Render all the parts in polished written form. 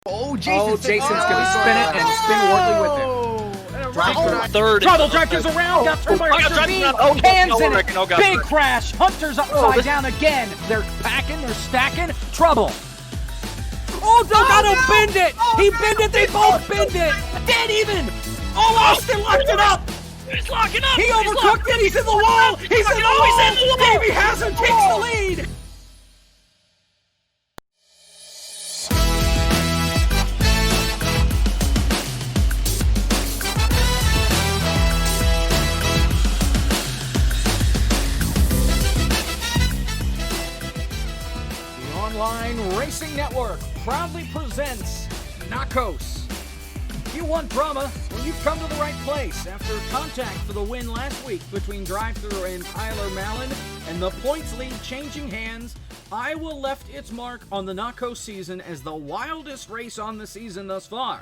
Oh, Jason's going to spin it and spin Wardley with it. Third. Trouble Tractor's around. Got through by Mr. B. Hands in it. Big crash. Hunter's upside down again. They're packing. They're stacking. Trouble. Oh, they got to bend it. He bent it. They both bend it. Dead even. Oh, Austin locked it up. He's locking up. He overcooked it. He's in the wall. He's in the wall. Davey Hazard takes the lead. Online Racing Network proudly presents NACOS. If you want drama, well, you've come to the right place. After contact for the win last week between Drive-Thru and Tyler Mallon and the points lead changing hands, Iowa left its mark on the NACOS season as the wildest race on the season thus far.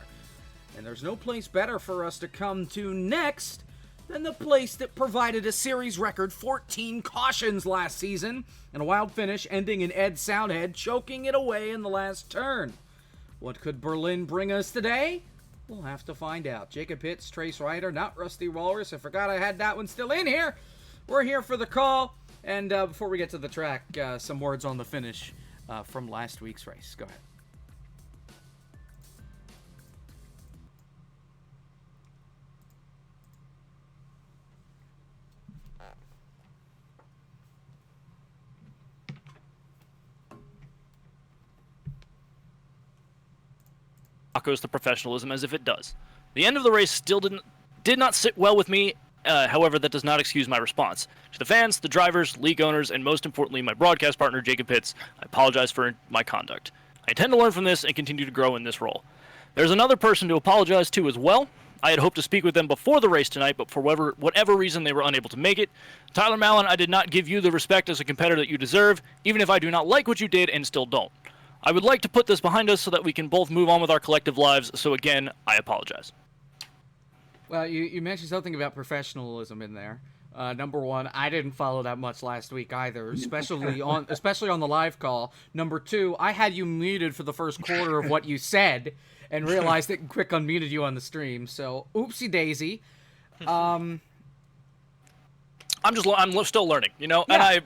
And there's no place better for us to come to next than the place that provided a series record 14 cautions last season and a wild finish ending in Ed Soundhead choking it away in the last turn. What could Berlin bring us today? We'll have to find out. Jacob Pitts, Trace Ryder, not Rusty Walrus. I forgot I had that one still in here. We're here for the call. And before we get to the track, some words on the finish from last week's race. Go ahead. Goes the professionalism as if it does. The end of the race still did not sit well with me. However, that does not excuse my response. To the fans, the drivers, league owners, and most importantly, my broadcast partner, Jacob Pitts, I apologize for my conduct. I intend to learn from this and continue to grow in this role. There's another person to apologize to as well. I had hoped to speak with them before the race tonight, but for whatever reason, they were unable to make it. Tyler Mallon, I did not give you the respect as a competitor that you deserve, even if I do not like what you did and still don't. I would like to put this behind us so that we can both move on with our collective lives, so again, I apologize. Well, you mentioned something about professionalism in there. Number one, I didn't follow that much last week either, especially on the live call. Number two, I had you muted for the first quarter of what you said and realized it quick unmuted you on the stream, so oopsie daisy. I'm still learning, you know, Yeah. and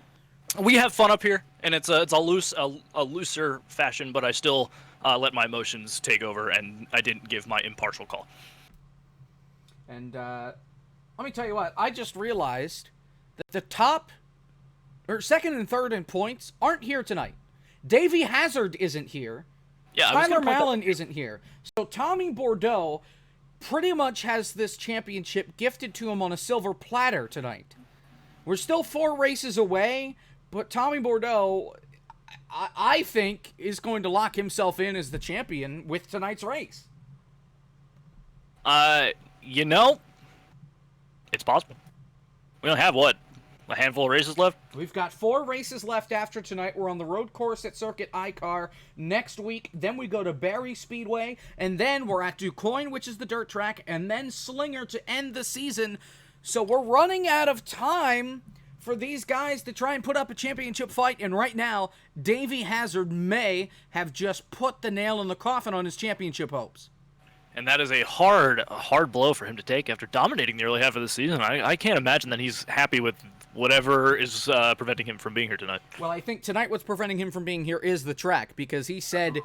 we have fun up here, and it's a looser fashion, but I still let my emotions take over, and I didn't give my impartial call. And let me tell you what, I just realized that the top, or second and third in points aren't here tonight. Davey Hazard isn't here. Yeah, Tyler Mallon isn't here. So Tommy Bordeaux pretty much has this championship gifted to him on a silver platter tonight. We're still 4 races away. But Tommy Bordeaux, I think, is going to lock himself in as the champion with tonight's race. You know, it's possible. We only have, a handful of races left? We've got 4 races left after tonight. We're on the road course at Circuit ICAR next week. Then we go to Barrie Speedway. And then we're at DuQuoin, which is the dirt track. And then Slinger to end the season. So we're running out of time for these guys to try and put up a championship fight, and right now, Davey Hazard may have just put the nail in the coffin on his championship hopes. And that is a hard blow for him to take after dominating the early half of the season. I can't imagine that he's happy with whatever is preventing him from being here tonight. Well, I think tonight what's preventing him from being here is the track, because he said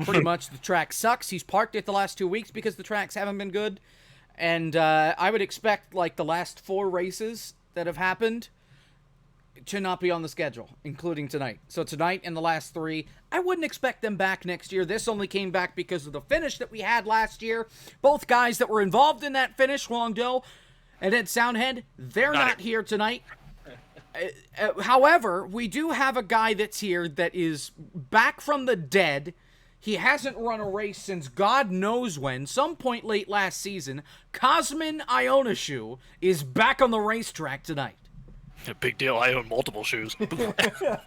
pretty much the track sucks. He's parked it the last 2 weeks because the tracks haven't been good. And I would expect, like, the last 4 races that have happened to not be on the schedule, including tonight. So tonight and the last 3, I wouldn't expect them back next year. This only came back because of the finish that we had last year. Both guys that were involved in that finish, Huang Do and Ed Soundhead, they're not here tonight. However, we do have a guy that's here that is back from the dead. He hasn't run a race since God knows when, some point late last season. Cosmin Ionescu is back on the racetrack tonight. A big deal. I own multiple shoes. The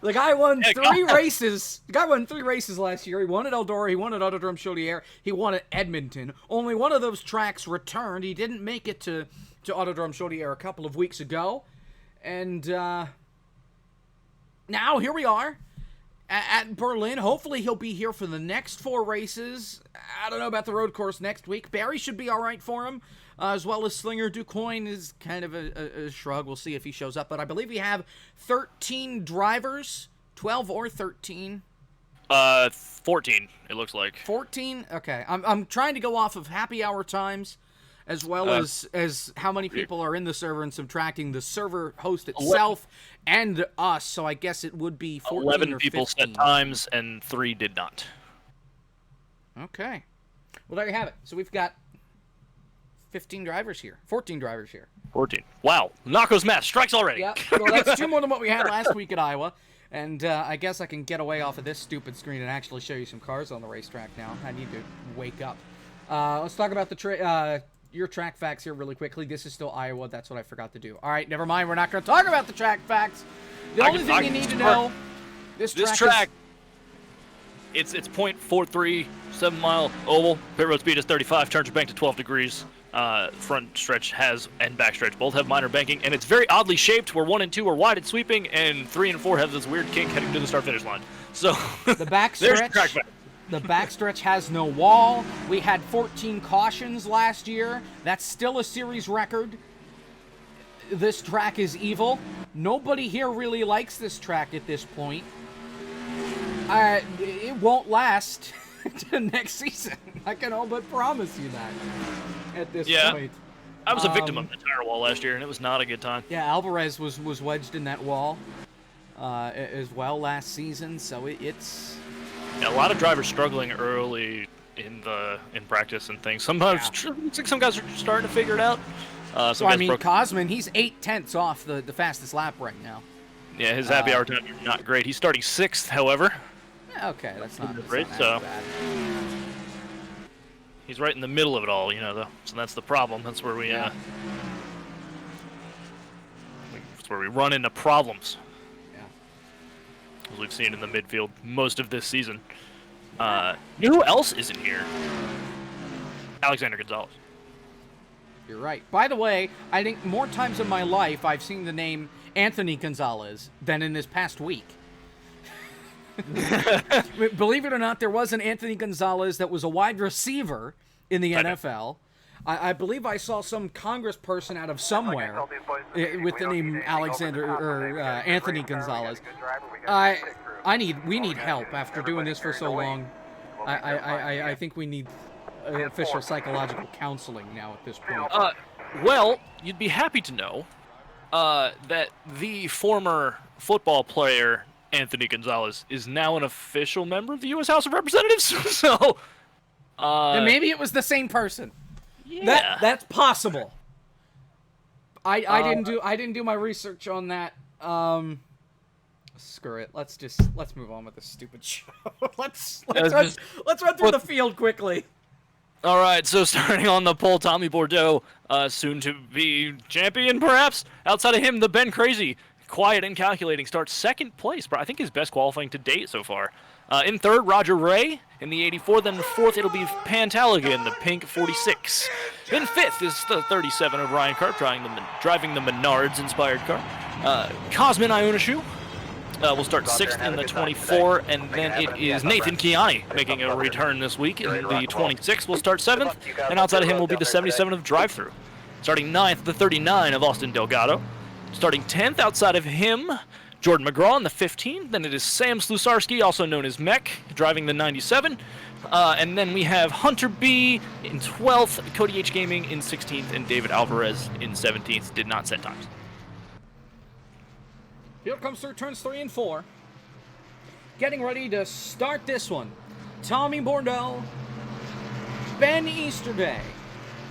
guy won 3 races. The guy won 3 races last year. He won at Eldora. He won at Autodrome Chaudière. He won at Edmonton. Only one of those tracks returned. He didn't make it to Autodrome Chaudière a couple of weeks ago. And now here we are. at Berlin. Hopefully he'll be here for the next 4 races. I don't know about the road course next week. Barry should be all right for him, as well as Slinger. Ducoin is kind of a shrug. We'll see if he shows up. But I believe we have 13 drivers, 12 or 13. 14, it looks like. 14? Okay. I'm trying to go off of happy hour times, as well as how many people are in the server and subtracting the server host itself and us. So I guess it would be 14 11 or people 15. set times, and 3 did not. Okay. Well, there you have it. So we've got 15 drivers here. 14 drivers here. 14. Wow. NACOS math strikes already. Yeah. Well, that's 2 more than what we had last week at Iowa. And I guess I can get away off of this stupid screen and actually show you some cars on the racetrack now. I need to wake up. Let's talk about your track facts here really quickly. This is still Iowa. That's what I forgot to do. All right, never mind. We're not going to talk about the track facts. The only thing you need to know, this track it's 0.43 7-mile oval. Pit road speed is 35. Turns your bank to 12 degrees. Front stretch and back stretch both have minor banking, and it's very oddly shaped, where 1 and 2 are wide and sweeping, and 3 and 4 have this weird kink heading to the start-finish line. So the back stretch, the back stretch has no wall. We had 14 cautions last year. That's still a series record. This track is evil. Nobody here really likes this track at this point. It won't last to next season. I can all but promise you that at this point. I was a victim of the tire wall last year, and it was not a good time. Yeah, Alvarez was wedged in that wall as well last season, so it's... Yeah, a lot of drivers struggling early in practice and things. Sometimes looks like some guys are starting to figure it out. Cosman, he's 8/10 off the fastest lap right now. Yeah, his happy hour time is not great. He's starting 6th, however. Okay, that's not so bad. He's right in the middle of it all, though. So that's the problem. That's where we that's where we run into problems. Yeah. As we've seen in the midfield most of this season. You know who else isn't here? Alexander Gonzalez. You're right. By the way, I think more times in my life I've seen the name Anthony Gonzalez than in this past week. Believe it or not, there was an Anthony Gonzalez that was a wide receiver in the NFL. I believe I saw some congressperson out of somewhere with the name Alexander or Anthony Gonzalez. We need help after doing this for so long. I think we need official psychological counseling now at this point. Well, you'd be happy to know that the former football player Anthony Gonzalez is now an official member of the U.S. House of Representatives. So, then maybe it was the same person. Yeah, that's possible. I didn't do my research on that. Screw it. Let's move on with this stupid show. let's run through the field quickly. All right, so starting on the pole, Tommy Bordeaux, soon to be champion, perhaps. Outside of him, the Ben Crazy, quiet and calculating, starts 2nd place, but I think his best qualifying to date so far. In 3rd, Roger Ray in the 84. Then in 4th, it'll be Pantaligan, the pink 46. Then 5th is the 37 of Ryan Karp, driving the Menards-inspired car. Cosmin Ionescu will start 6th in the 24, and then it is Nathan Kiani making a return this week. In the 26 will start 7th, and outside of him will be the 77 of Drive-Thru. Starting 9th, the 39 of Austin Delgado. Starting 10th outside of him, Jordan McGraw in the 15. Then it is Sam Slusarski, also known as Mech, driving the 97. And then we have Hunter B in 12th, Cody H Gaming in 16th, and David Alvarez in 17th. Did not set times. Field comes through turns 3 and 4. Getting ready to start this one. Tommy Bordeaux, Ben Easterday.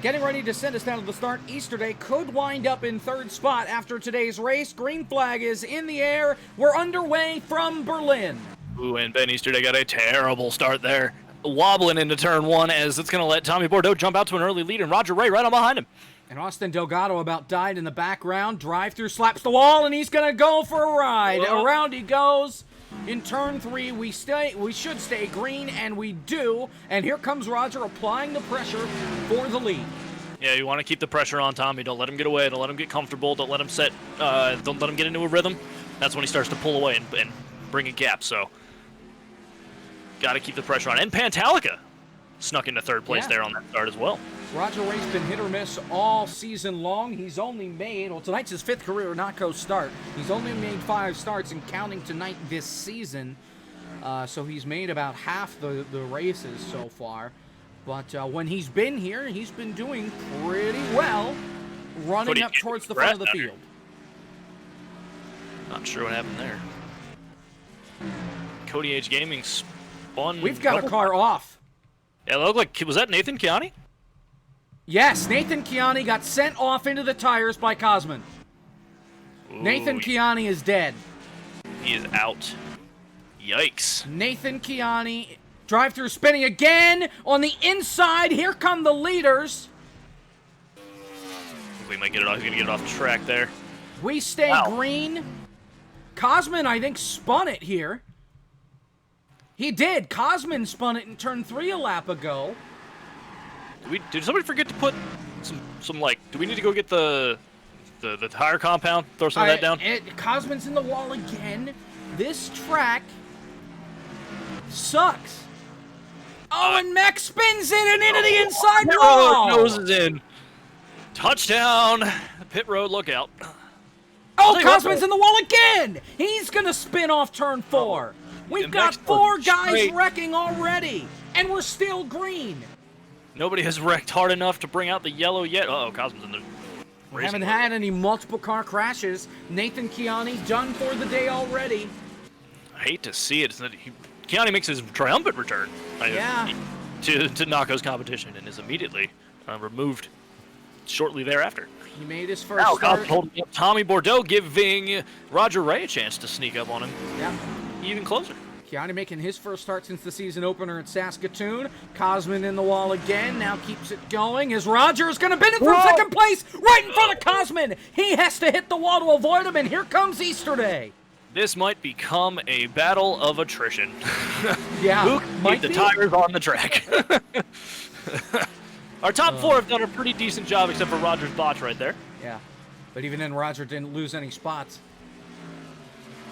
Getting ready to send us down to the start. Easterday could wind up in 3rd spot after today's race. Green flag is in the air. We're underway from Berlin. Ooh, and Ben Easterday got a terrible start there. Wobbling into turn 1 as it's going to let Tommy Bordeaux jump out to an early lead, and Roger Ray right on behind him. And Austin Delgado about died in the background. Drive-through slaps the wall, and he's going to go for a ride. Whoa. Around he goes. In turn 3, we should stay green, and we do. And here comes Roger applying the pressure for the lead. Yeah, you want to keep the pressure on Tommy. Don't let him get away. Don't let him get comfortable. Don't let him get into a rhythm. That's when he starts to pull away and bring a gap. So got to keep the pressure on. And Pantalica snuck into third place there on that start as well. Roger Ray's been hit or miss all season long. He's only made, well, tonight's his 5th career NACOS start. He's only made 5 starts and counting tonight this season. So he's made about half the races so far. But when he's been here, he's been doing pretty well, running up towards the front of the field. Not sure what happened there. Cody H Gaming spun. We've got a car off. Yeah, it looked like, was that Nathan Chiani? Yes, Nathan Chiani got sent off into the tires by Cosman. Ooh, Nathan Chiani is dead. He is out. Yikes. Nathan Chiani, drive-through spinning again on the inside. Here come the leaders. We might get it off. He's going to get it off the track there. We stay green. Cosman, I think, spun it here. He did. Cosman spun it in turn 3 a lap ago. Did somebody forget to put some like, do we need to go get the tire compound? Throw some of that down? Cosman's in the wall again. This track sucks. Oh, and Max spins in and into the inside wall. Noses in. Touchdown. Pit road, look out. Oh, Cosman's in the wall again. He's going to spin off turn 4. We've got 4 guys wrecking already, and we're still green. Nobody has wrecked hard enough to bring out the yellow yet. Uh-oh, Cosman's in the We haven't had any multiple car crashes. Nathan Chiani done for the day already. I hate to see it. Chiani makes his triumphant return to NACOS competition and is immediately removed shortly thereafter. He made his first start. Tommy Bordeaux giving Roger Ray a chance to sneak up on him. Yeah. Even closer. Chiani making his first start since the season opener at Saskatoon. Cosman in the wall again, now keeps it going as Roger is going to bid him for second place right in front of Cosman. He has to hit the wall to avoid him, and here comes Easter Day. This might become a battle of attrition. Yeah, Who can keep the tires on the track? Our top 4 have done a pretty decent job, except for Roger's botch right there. Yeah, but even then, Roger didn't lose any spots.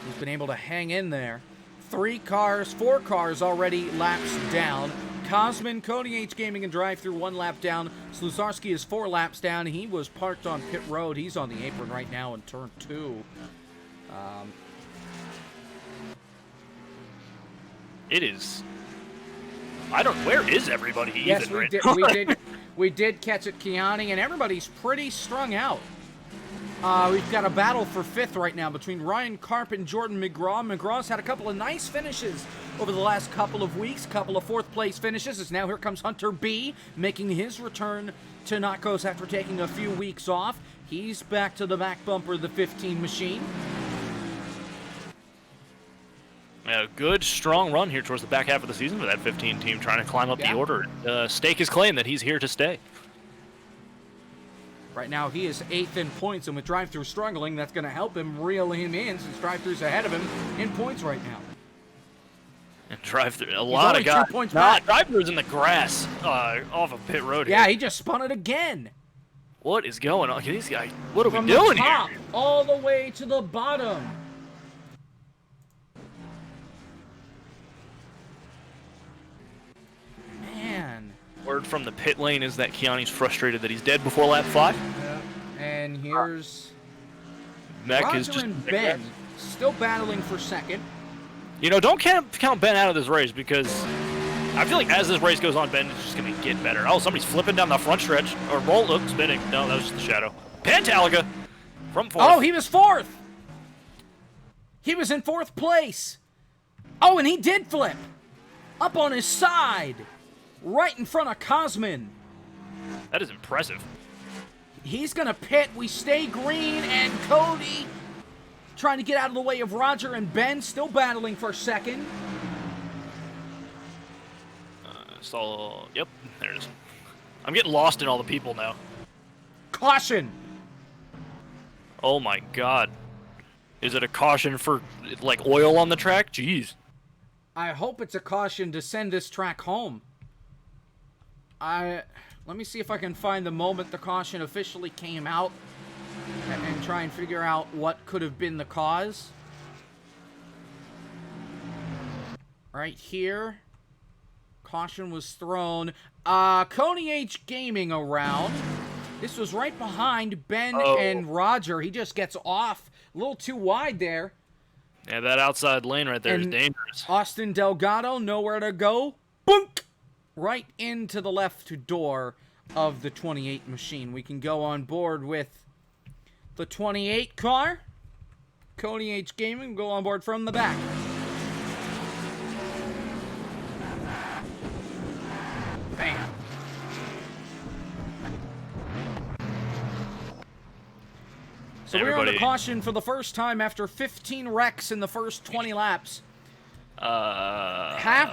He's been able to hang in there. 4 cars already laps down. Cosman, Cody H Gaming and Drive-Thru 1 lap down. Sluzarski is 4 laps down. He was parked on pit road. He's on the apron right now in turn 2. It is. Where is everybody even right now? We did catch it, Chiani, and everybody's pretty strung out. We've got a battle for 5th right now between Ryan Karp and Jordan McGraw. McGraw's had a couple of nice finishes over the last couple of weeks, couple of 4th place finishes, as now here comes Hunter B, making his return to NACOS after taking a few weeks off. He's back to the back bumper of the 15 machine. A good, strong run here towards the back half of the season for that 15 team, trying to climb up the order and stake his claim that he's here to stay. Right now, he is 8th in points, and with Drive-Thru struggling, that's going to help him reel him in, since Drive-Thru's ahead of him in points right now. And Drive-Thru, a lot of guys. 2 points back. Drive-Thru's in the grass off of pit road here. Yeah, he just spun it again. What is going on? These guys, what are From we doing the top, here? all the way to the bottom. Man. Word from the pit lane is that Chiani's frustrated that he's dead before lap 5. Yeah. And here's Roger and Ben still battling for 2nd. You know, don't count Ben out of this race, because I feel like as this race goes on, Ben is just going to get better. Oh, somebody's flipping down the front stretch. Or spinning. No, that was just the shadow. Pantalica from 4th. Oh, he was 4th. He was in 4th place. Oh, and he did flip. Up on his side. Right in front of Cosman. That is impressive. He's going to pit. We stay green, and Cody trying to get out of the way of Roger and Ben, still battling for 2nd. Yep, there it is. I'm getting lost in all the people now. Caution. Oh my god. Is it a caution for, like, oil on the track? Jeez. I hope it's a caution to send this track home. Let me see if I can find the moment the caution officially came out and try and figure out what could have been the cause. Right here. Caution was thrown. Coney H Gaming around. This was right behind Ben and Roger. He just gets off a little too wide there. Yeah, that outside lane right there is dangerous. Austin Delgado, nowhere to go. Boink! Right into the left door of the 28 machine. We can go on board with the 28 car. Coney H Gaming go on board from the back. Bam. So we're on the caution for the first time after 15 wrecks in the first 20 laps.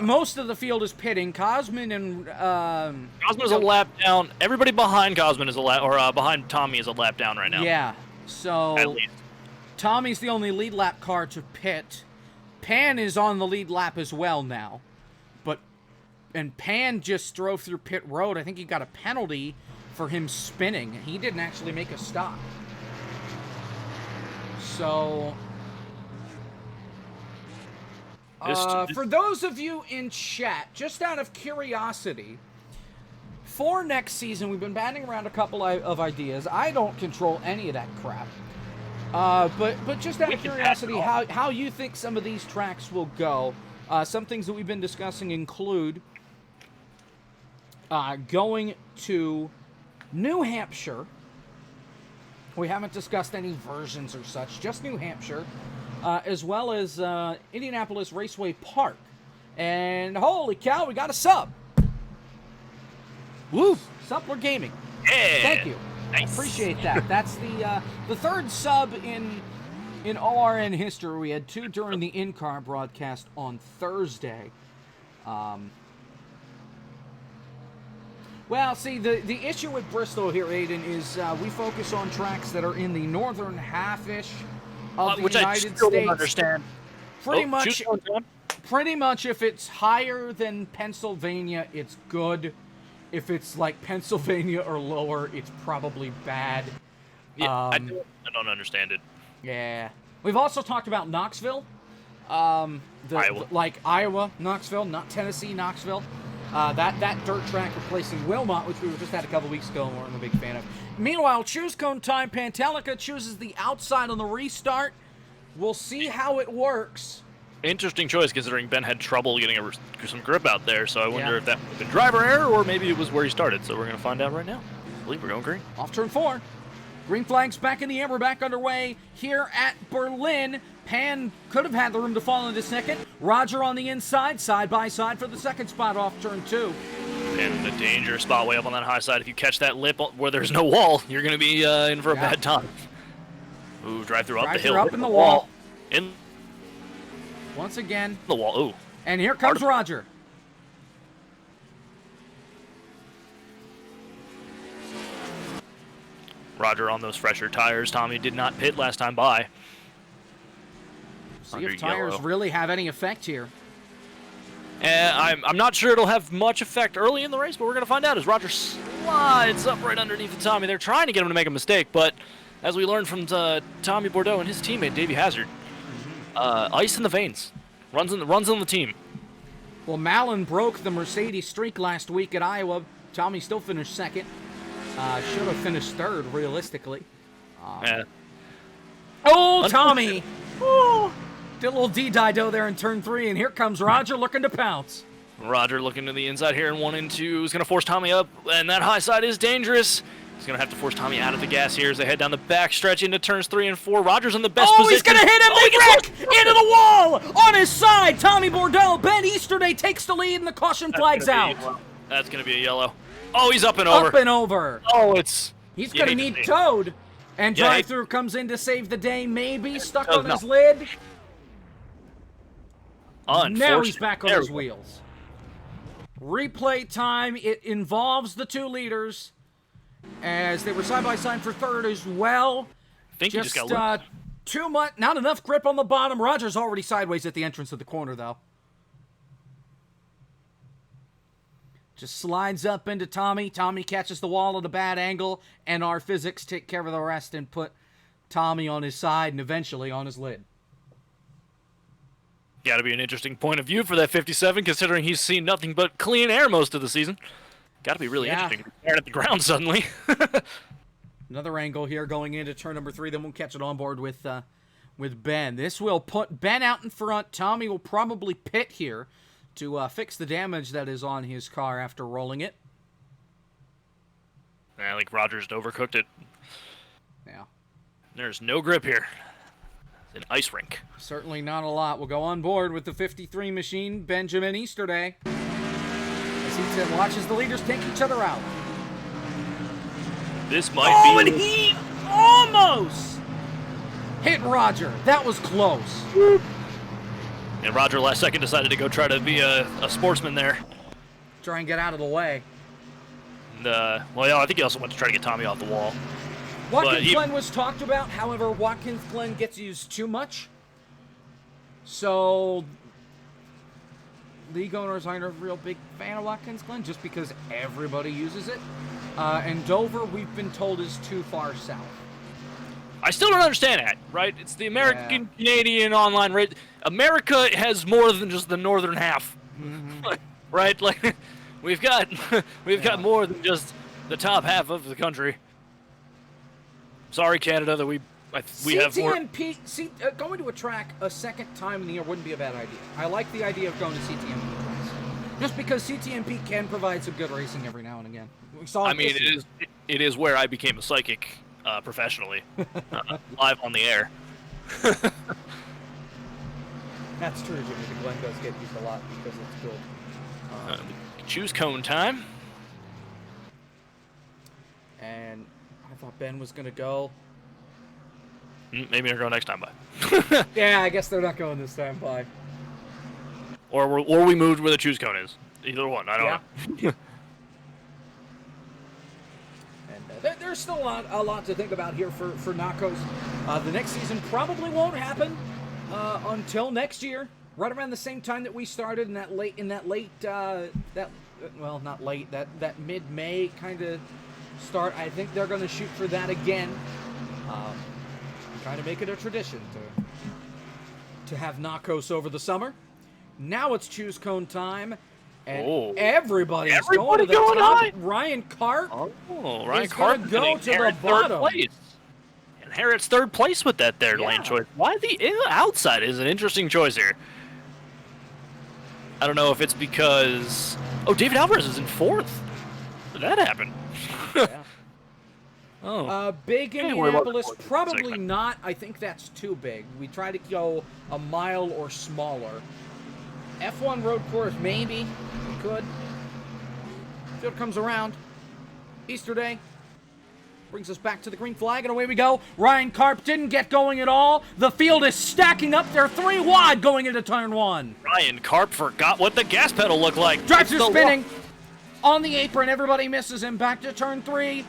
Most of the field is pitting. Cosman and Cosman is a lap down. Everybody behind Cosman is behind Tommy is a lap down right now. Yeah. So at least Tommy's the only lead lap car to pit. Pan is on the lead lap as well now. And Pan just drove through pit road. I think he got a penalty for him spinning. He didn't actually make a stop. So, for those of you in chat, just out of curiosity, for next season, we've been batting around a couple of ideas. I don't control any of that crap. But just out of curiosity, how you think some of these tracks will go. Some things that we've been discussing include going to New Hampshire. We haven't discussed any versions or such, just New Hampshire, as well as Indianapolis Raceway Park. And holy cow, we got a sub. Woo! Suppler Gaming. Yeah. Thank you. Nice. Appreciate that. That's the third sub in ORN history. We had 2 during the in-car broadcast on Thursday. Well, see, the issue with Bristol here, Aiden, is we focus on tracks that are in the northern half-ish of the which United I States. still don't understand. Pretty much, if it's higher than Pennsylvania, it's good. If it's like Pennsylvania or lower, it's probably bad. Yeah, I don't understand it. Yeah. We've also talked about Knoxville. Iowa. Like Iowa, Knoxville, not Tennessee, Knoxville. That dirt track replacing Wilmot, which we just had a couple weeks ago and weren't a big fan of. Meanwhile, choose cone time. Pantelica chooses the outside on the restart. We'll see how it works. Interesting choice, considering Ben had trouble getting some grip out there, so I wonder if that would have been driver error or maybe it was where he started. So we're going to find out right now. I believe we're going green. Off turn 4. Green flag's back in the air. We're back underway here at Berlin. Pan could have had the room to fall into second. Roger on the inside, side by side for the second spot off turn 2. And the danger spot way up on that high side. If you catch that lip where there's no wall, you're going to be in for a bad time. Ooh, drive through up the hill. Up in the wall. In once again. The wall. Ooh. And here comes Roger. Roger on those fresher tires. Tommy did not pit last time by. See if tires really have any effect here. I'm not sure it'll have much effect early in the race, but we're going to find out as Roger slides up right underneath the Tommy. They're trying to get him to make a mistake, but as we learned from Tommy Bordeaux and his teammate, Davey Hazard, ice in the veins. Runs on the team. Well, Mallon broke the Mercedes streak last week at Iowa. Tommy still finished second. Should have finished third, realistically. Oh, Tommy! Oh, did a little D-Dido there in turn 3, and here comes Roger looking to pounce. Roger looking to the inside here in 1 and 2. He's going to force Tommy up, and that high side is dangerous. He's going to have to force Tommy out of the gas here as they head down the back stretch into turns 3 and 4. Roger's in the best position. Oh, he's going to hit him! Big wreck! Into the wall! On his side, Tommy Bordeaux. Ben Easterday takes the lead, and the caution flag's out. That's going to be a yellow. Oh, he's up and over. Up and over. Oh, he's going to need towed. And drive-through comes in to save the day, maybe. Stuck on his lid. Now he's back on his wheels. Replay time. It involves the 2 leaders, as they were side-by-side for third as well. I think just got too much, not enough grip on the bottom. Roger's already sideways at the entrance of the corner, though. Just slides up into Tommy. Tommy catches the wall at a bad angle, and our physics take care of the rest and put Tommy on his side and eventually on his lid. Got to be an interesting point of view for that 57, considering he's seen nothing but clean air most of the season. Got to be really interesting to be staring at the ground suddenly. Another angle here going into turn number 3. Then we'll catch it on board with Ben. This will put Ben out in front. Tommy will probably pit here to fix the damage that is on his car after rolling it. I think Rogers overcooked it. Yeah. There's no grip here. It's an ice rink. Certainly not a lot. We'll go on board with the 53 machine, Benjamin Easterday. As he watches the leaders take each other out. This might be... Oh, and he almost hit Roger. That was close. And Roger last second decided to go try to be a sportsman there. Try and get out of the way. And, well, yeah, I think he also went to try to get Tommy off the wall. Watkins Glen was talked about. However, Watkins Glen gets used too much. So, league owners aren't a real big fan of Watkins Glen just because everybody uses it. And Dover, we've been told, is too far south. I still don't understand that, right? It's the American-Canadian online rate. America has more than just the northern half, right? Like, we've got got more than just the top half of the country. Sorry, Canada, that we have more. CTMP, going to a track a second time in the year wouldn't be a bad idea. I like the idea of going to CTMP twice. Just because CTMP can provide some good racing every now and again. We saw it is where I became a psychic professionally, live on the air. That's true, Jimmy. The Glen does get used a lot because it's good. Choose cone time. And I thought Ben was going to go. Maybe they're going next time by. Yeah, I guess they're not going this time by. Or we moved where the choose cone is. Either one. I don't know. And there's still a lot to think about here for NACOS. The next season probably won't happen until next year, right around the same time that we started in that mid-May kind of start. I think they're going to shoot for that again. Kind of make it a tradition to have NACOS over the summer. Now it's choose cone time, and everybody's going to the top. Ryan Karp. Oh, Ryan Karp go to the bottom. Place. Inherits third place with that lane choice. Why the outside is an interesting choice here. I don't know if it's because David Alvarez is in fourth. Did that happen? Yeah. Big Indianapolis, probably not. I think that's too big. We try to go a mile or smaller. F1 road course, maybe. We could. Field comes around. Easter Day. Brings us back to the green flag, and away we go. Ryan Karp didn't get going at all. The field is stacking up. They're 3 wide going into turn 1. Ryan Karp forgot what the gas pedal looked like. Drives are spinning. On the apron, everybody misses him. Back to turn 3.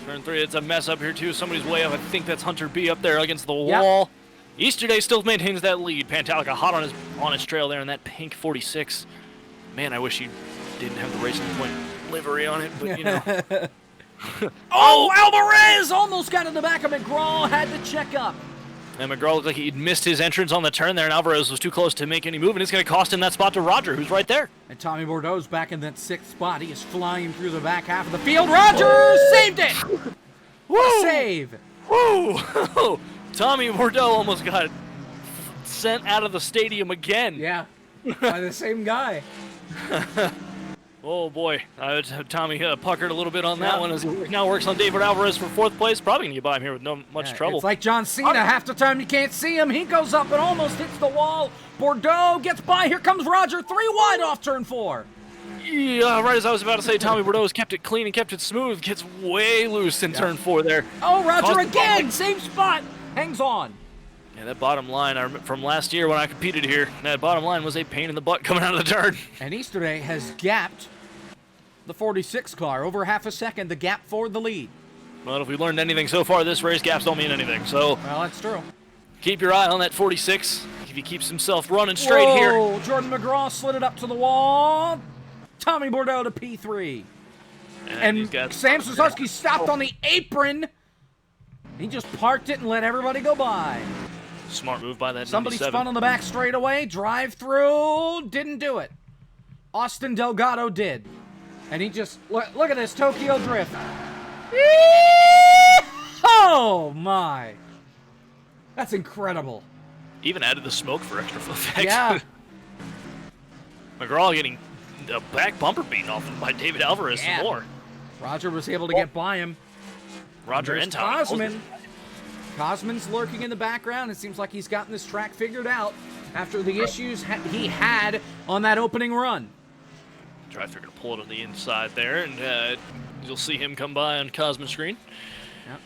Turn 3, it's a mess up here, too. Somebody's way up. I think that's Hunter B up there against the wall. Easter Day still maintains that lead. Pantalica hot on his trail there in that pink 46. Man, I wish he didn't have the Racing Point livery on it, but, you know. Alvarez almost got in the back of McGraw. Had to check up. And McGraw looked like he'd missed his entrance on the turn there, and Alvarez was too close to make any move, and it's going to cost him that spot to Roger, who's right there. And Tommy Bordeaux's back in that 6th spot. He is flying through the back half of the field. Roger saved it! What a save! Woo! Tommy Bordeaux almost got sent out of the stadium again. Yeah, by the same guy. Oh boy, Tommy puckered a little bit on that one as he now works on David Alvarez for 4th place. Probably going to get by him here with no much trouble. It's like John Cena. Half the time you can't see him. He goes up and almost hits the wall. Bordeaux gets by. Here comes Roger. 3 wide off turn 4. Yeah, right as I was about to say, Tommy Bordeaux has kept it clean and kept it smooth. Gets way loose in turn 4 there. Oh, Roger again. Same spot. Hangs on. Yeah, that bottom line from last year when I competed here, that bottom line was a pain in the butt coming out of the turn. And Easter Day has gapped the 46 car over half a second, the gap for the lead. Well, if we learned anything so far, this race gaps don't mean anything. So, well, that's true. Keep your eye on that 46. If he keeps himself running straight here. Jordan McGraw slid it up to the wall. Tommy Bordeaux to P3. And Sam Suzuki stopped on the apron. He just parked it and let everybody go by. Smart move by that Somebody 97. spun on the back straightaway. Drive through. Didn't do it. Austin Delgado did. And he just... Look at this Tokyo Drift. Oh, my. That's incredible. Even added the smoke for extra effect. Yeah. McGraw getting a back bumper beaten off by David Alvarez some more. Roger was able to get by him. Roger There's and Tom. Cosman. Cosman's lurking in the background. It seems like he's gotten this track figured out after the issues he had on that opening run. Drive-through gonna pull it on the inside there, and you'll see him come by on Cosman's screen. Yep.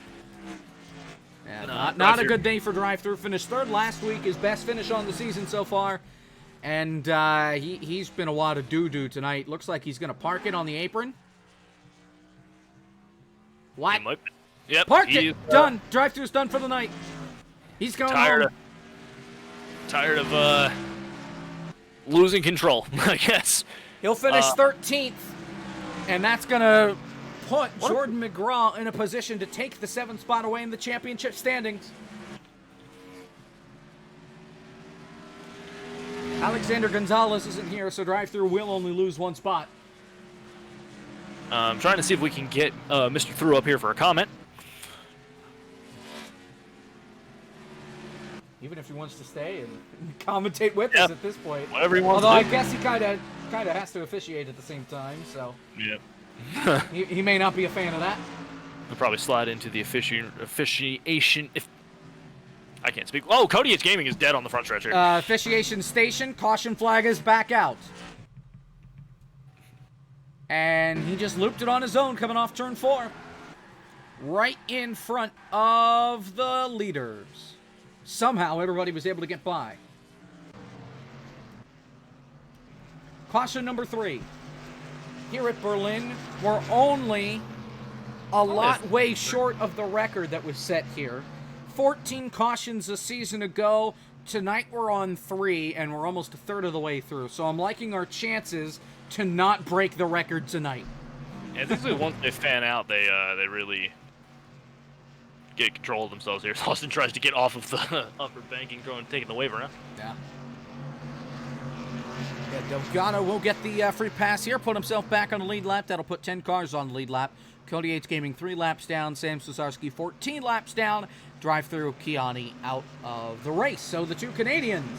Yeah, not a good day for drive-through. Finished third last week, his best finish on the season so far. And he's been a wad of doo-doo tonight. Looks like he's gonna park it on the apron. What? Yep. Parked it. Done. Drive-through's done for the night. He's going home. Tired of losing control, I guess. He'll finish 13th, and that's going to put Jordan McGraw in a position to take the 7th spot away in the championship standings. Alexander Gonzalez isn't here, so drive-through will only lose 1 spot. I'm trying to see if we can get Mr. Thru up here for a comment. Even if he wants to stay and commentate with us at this point. Whatever he wants Although to do. I guess he kind of has to officiate at the same time, so Yeah. he may not be a fan of that. He'll probably slide into the officiation if I can't speak. Oh, Cody Yates Gaming is dead on the front stretch here. Officiation station, caution flag is back out. And he just looped it on his own coming off turn 4. Right in front of the leaders. Somehow everybody was able to get by. Caution number 3. Here at Berlin, we're only a lot way short of the record that was set here. 14 cautions a season ago. Tonight we're on 3, and we're almost a third of the way through. So I'm liking our chances to not break the record tonight. Yeah, this is once they fan out, they really get control of themselves here. Austin tries to get off of the upper banking, taking the waiver now. Yeah. Delgado will get the free pass here, put himself back on the lead lap. That'll put 10 cars on the lead lap. Cody Yates Gaming 3 laps down. Sam Cesarski 14 laps down. Drive-through Kiani out of the race. So the 2 Canadians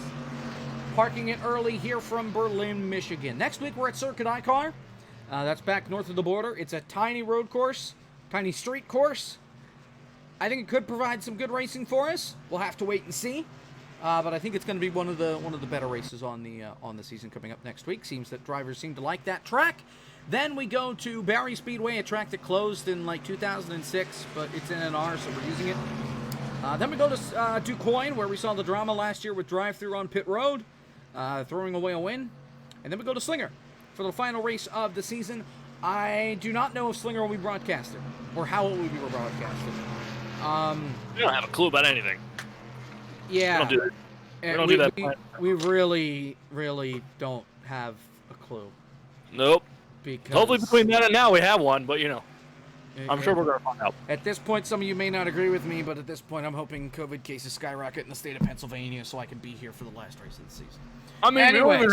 parking it early here from Berlin, Michigan. Next week we're at Circuit Icar. That's back north of the border. It's a tiny road course, tiny street course. I think it could provide some good racing for us. We'll have to wait and see. But I think it's going to be one of the better races on the season coming up next week. Seems that drivers seem to like that track. Then we go to Barrie Speedway, a track that closed in like 2006, but it's in NR, so we're using it. Then we go to DuQuoin, where we saw the drama last year with drive-through on pit road, throwing away a win. And then we go to Slinger for the final race of the season. I do not know if Slinger will be broadcasted or how it will be broadcasted. We don't have a clue about anything. Yeah. We don't do that. We really, really don't have a clue. Nope. Because Hopefully between then and now we have one, but I'm sure we're going to find out. At this point, some of you may not agree with me, but at this point, I'm hoping COVID cases skyrocket in the state of Pennsylvania so I can be here for the last race of the season. I mean, Anyways.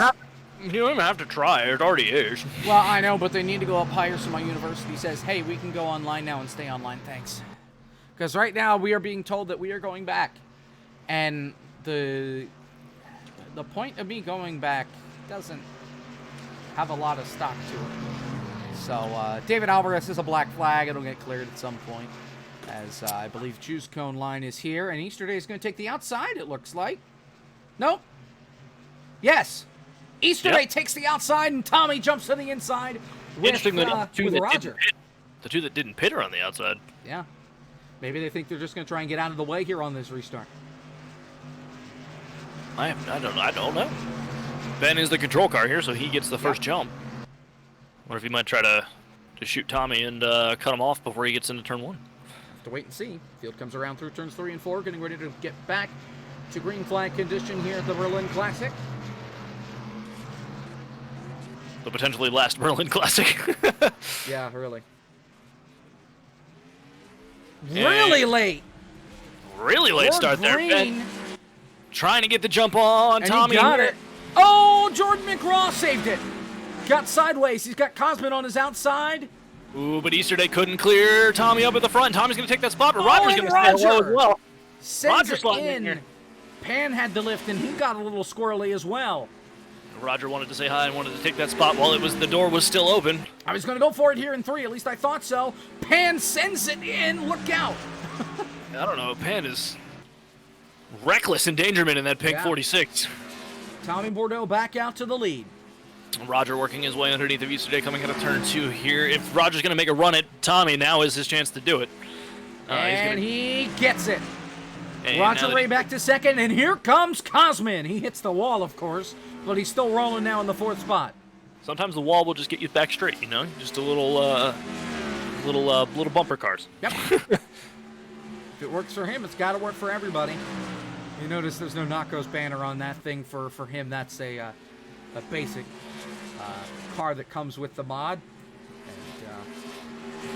you don't even have to try. It already is. Well, I know, but they need to go up higher so my university says, hey, we can go online now and stay online, thanks. Because right now, we are being told that we are going back. And the point of me going back doesn't have a lot of stock to it. So, David Alvarez is a black flag. It'll get cleared at some point. As I believe Juice Cone line is here. And Easter Day is going to take the outside, it looks like. Nope. Yes. Easter Day takes the outside, and Tommy jumps to the inside with Roger. The 2 that didn't pit are on the outside. Yeah. Maybe they think they're just going to try and get out of the way here on this restart. I don't know. Ben is the control car here, so he gets the first jump. What if he might try to shoot Tommy and cut him off before he gets into turn 1? Have to wait and see. Field comes around through turns 3 and 4, getting ready to get back to green flag condition here at the Berlin Classic. The potentially last Berlin Classic. Yeah, really. And really late. Really late start there, Ben. trying to get the jump on And Tommy. he got it. Oh, Jordan McGraw saved it. Got sideways. He's got Cosman on his outside. Ooh, but Easterday couldn't clear Tommy up at the front. Tommy's going to take that spot, but Oh, Roger's and going to stay low as well. Sends Roger it sliding in. here. Pan had the lift, and he got a little squirrely as well. Roger wanted to say hi and wanted to take that spot while the door was still open. I was going to go for it here in 3. At least I thought so. Pan sends it in. Look out. I don't know. Pan is reckless endangerment in that pink 46. Tommy Bordeaux back out to the lead. Roger working his way underneath of Easterday, coming out of turn 2 here. If Roger's going to make a run at Tommy, now is his chance to do it. And he gets it. And Roger Ray back to second, and here comes Cosman. He hits the wall, of course, but he's still rolling now in the 4th spot. Sometimes the wall will just get you back straight, you know? Just a little bumper cars. Yep. If it works for him, it's got to work for everybody. You notice there's no NACOS banner on that thing for him. That's a basic car that comes with the mod.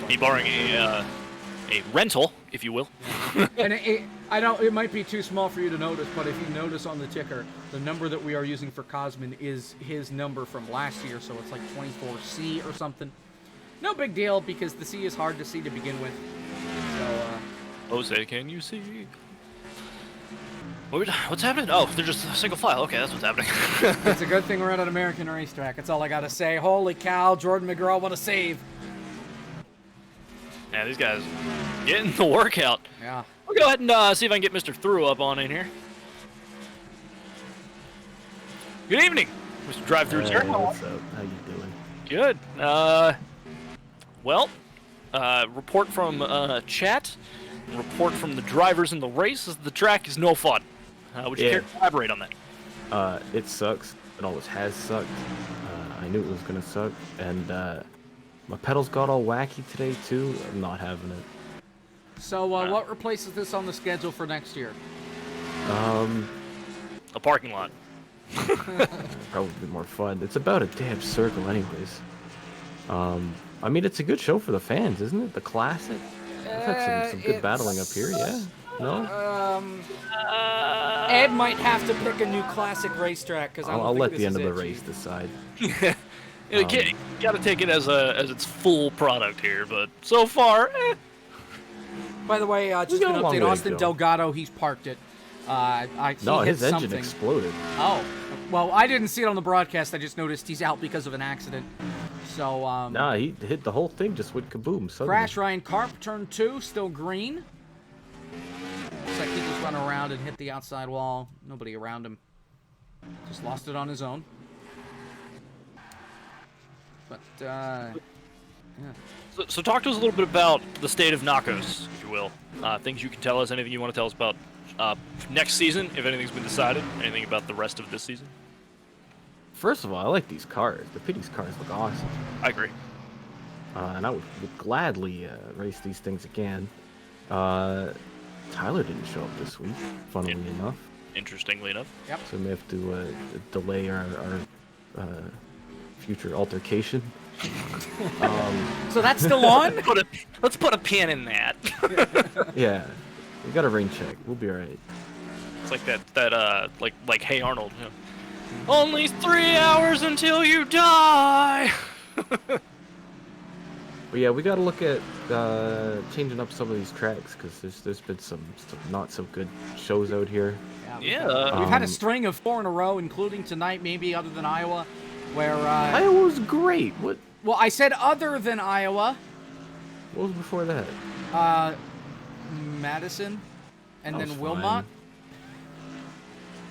And, He borrowing a rental, if you will. and it might be too small for you to notice, but if you notice on the ticker, the number that we are using for Cosman is his number from last year, so it's like 24C or something. No big deal, because the C is hard to see to begin with. So, Jose, can you see? What's happening? Oh, they're just single file. Okay, that's what's happening. it's a good thing we're at an American racetrack. That's all I got to say. Holy cow, Jordan McGraw, what a save. Yeah, these guys getting the workout. Yeah. We'll go ahead and see if I can get Mr. Through up on in here. Good evening, Mr. Drive-Through here. What's up? How you doing? Good. Well, report from chat, report from the drivers in the race is the track is no fun. Would you care to elaborate on that? It sucks. It always has sucked. I knew it was gonna suck, and my pedals got all wacky today too. I'm not having it. So, what replaces this on the schedule for next year? A parking lot. Probably be more fun. It's about a damn circle, anyways. I mean, it's a good show for the fans, isn't it? The classic. I've had some good battling up here. Yeah. No. Ed might have to pick a new classic racetrack because I'll let the end of the race decide. You gotta take it as its full product here, but so far, By the way, just an update, Austin Delgado, he's parked it. His engine exploded. Oh, well, I didn't see it on the broadcast. I just noticed he's out because of an accident. So, Nah, he hit the whole thing, just went kaboom. Suddenly. Crash Ryan Karp, turn 2, still green. Looks like he just ran around and hit the outside wall. Nobody around him. Just lost it on his own. But, yeah. So talk to us a little bit about the state of NACOS, if you will. Things you can tell us, anything you want to tell us about next season, if anything's been decided, anything about the rest of this season. First of all, I like these cars. The Pitty's cars look awesome. I agree. And I would gladly race these things again. Tyler didn't show up this week, funnily enough. Interestingly enough. Yep. So we may have to delay our future altercation. So that's still on? Let's put a pin in that. Yeah, we got a rain check. We'll be all right. It's like that like Hey Arnold. You know. Only 3 hours until you die. But yeah, we got to look at changing up some of these tracks because there's been some not so good shows out here. Yeah. We've had a string of 4 in a row, including tonight, maybe other than Iowa, where Iowa was great. What? Well, I said other than Iowa. What was before that? Madison, and That then was Wilmot. fine.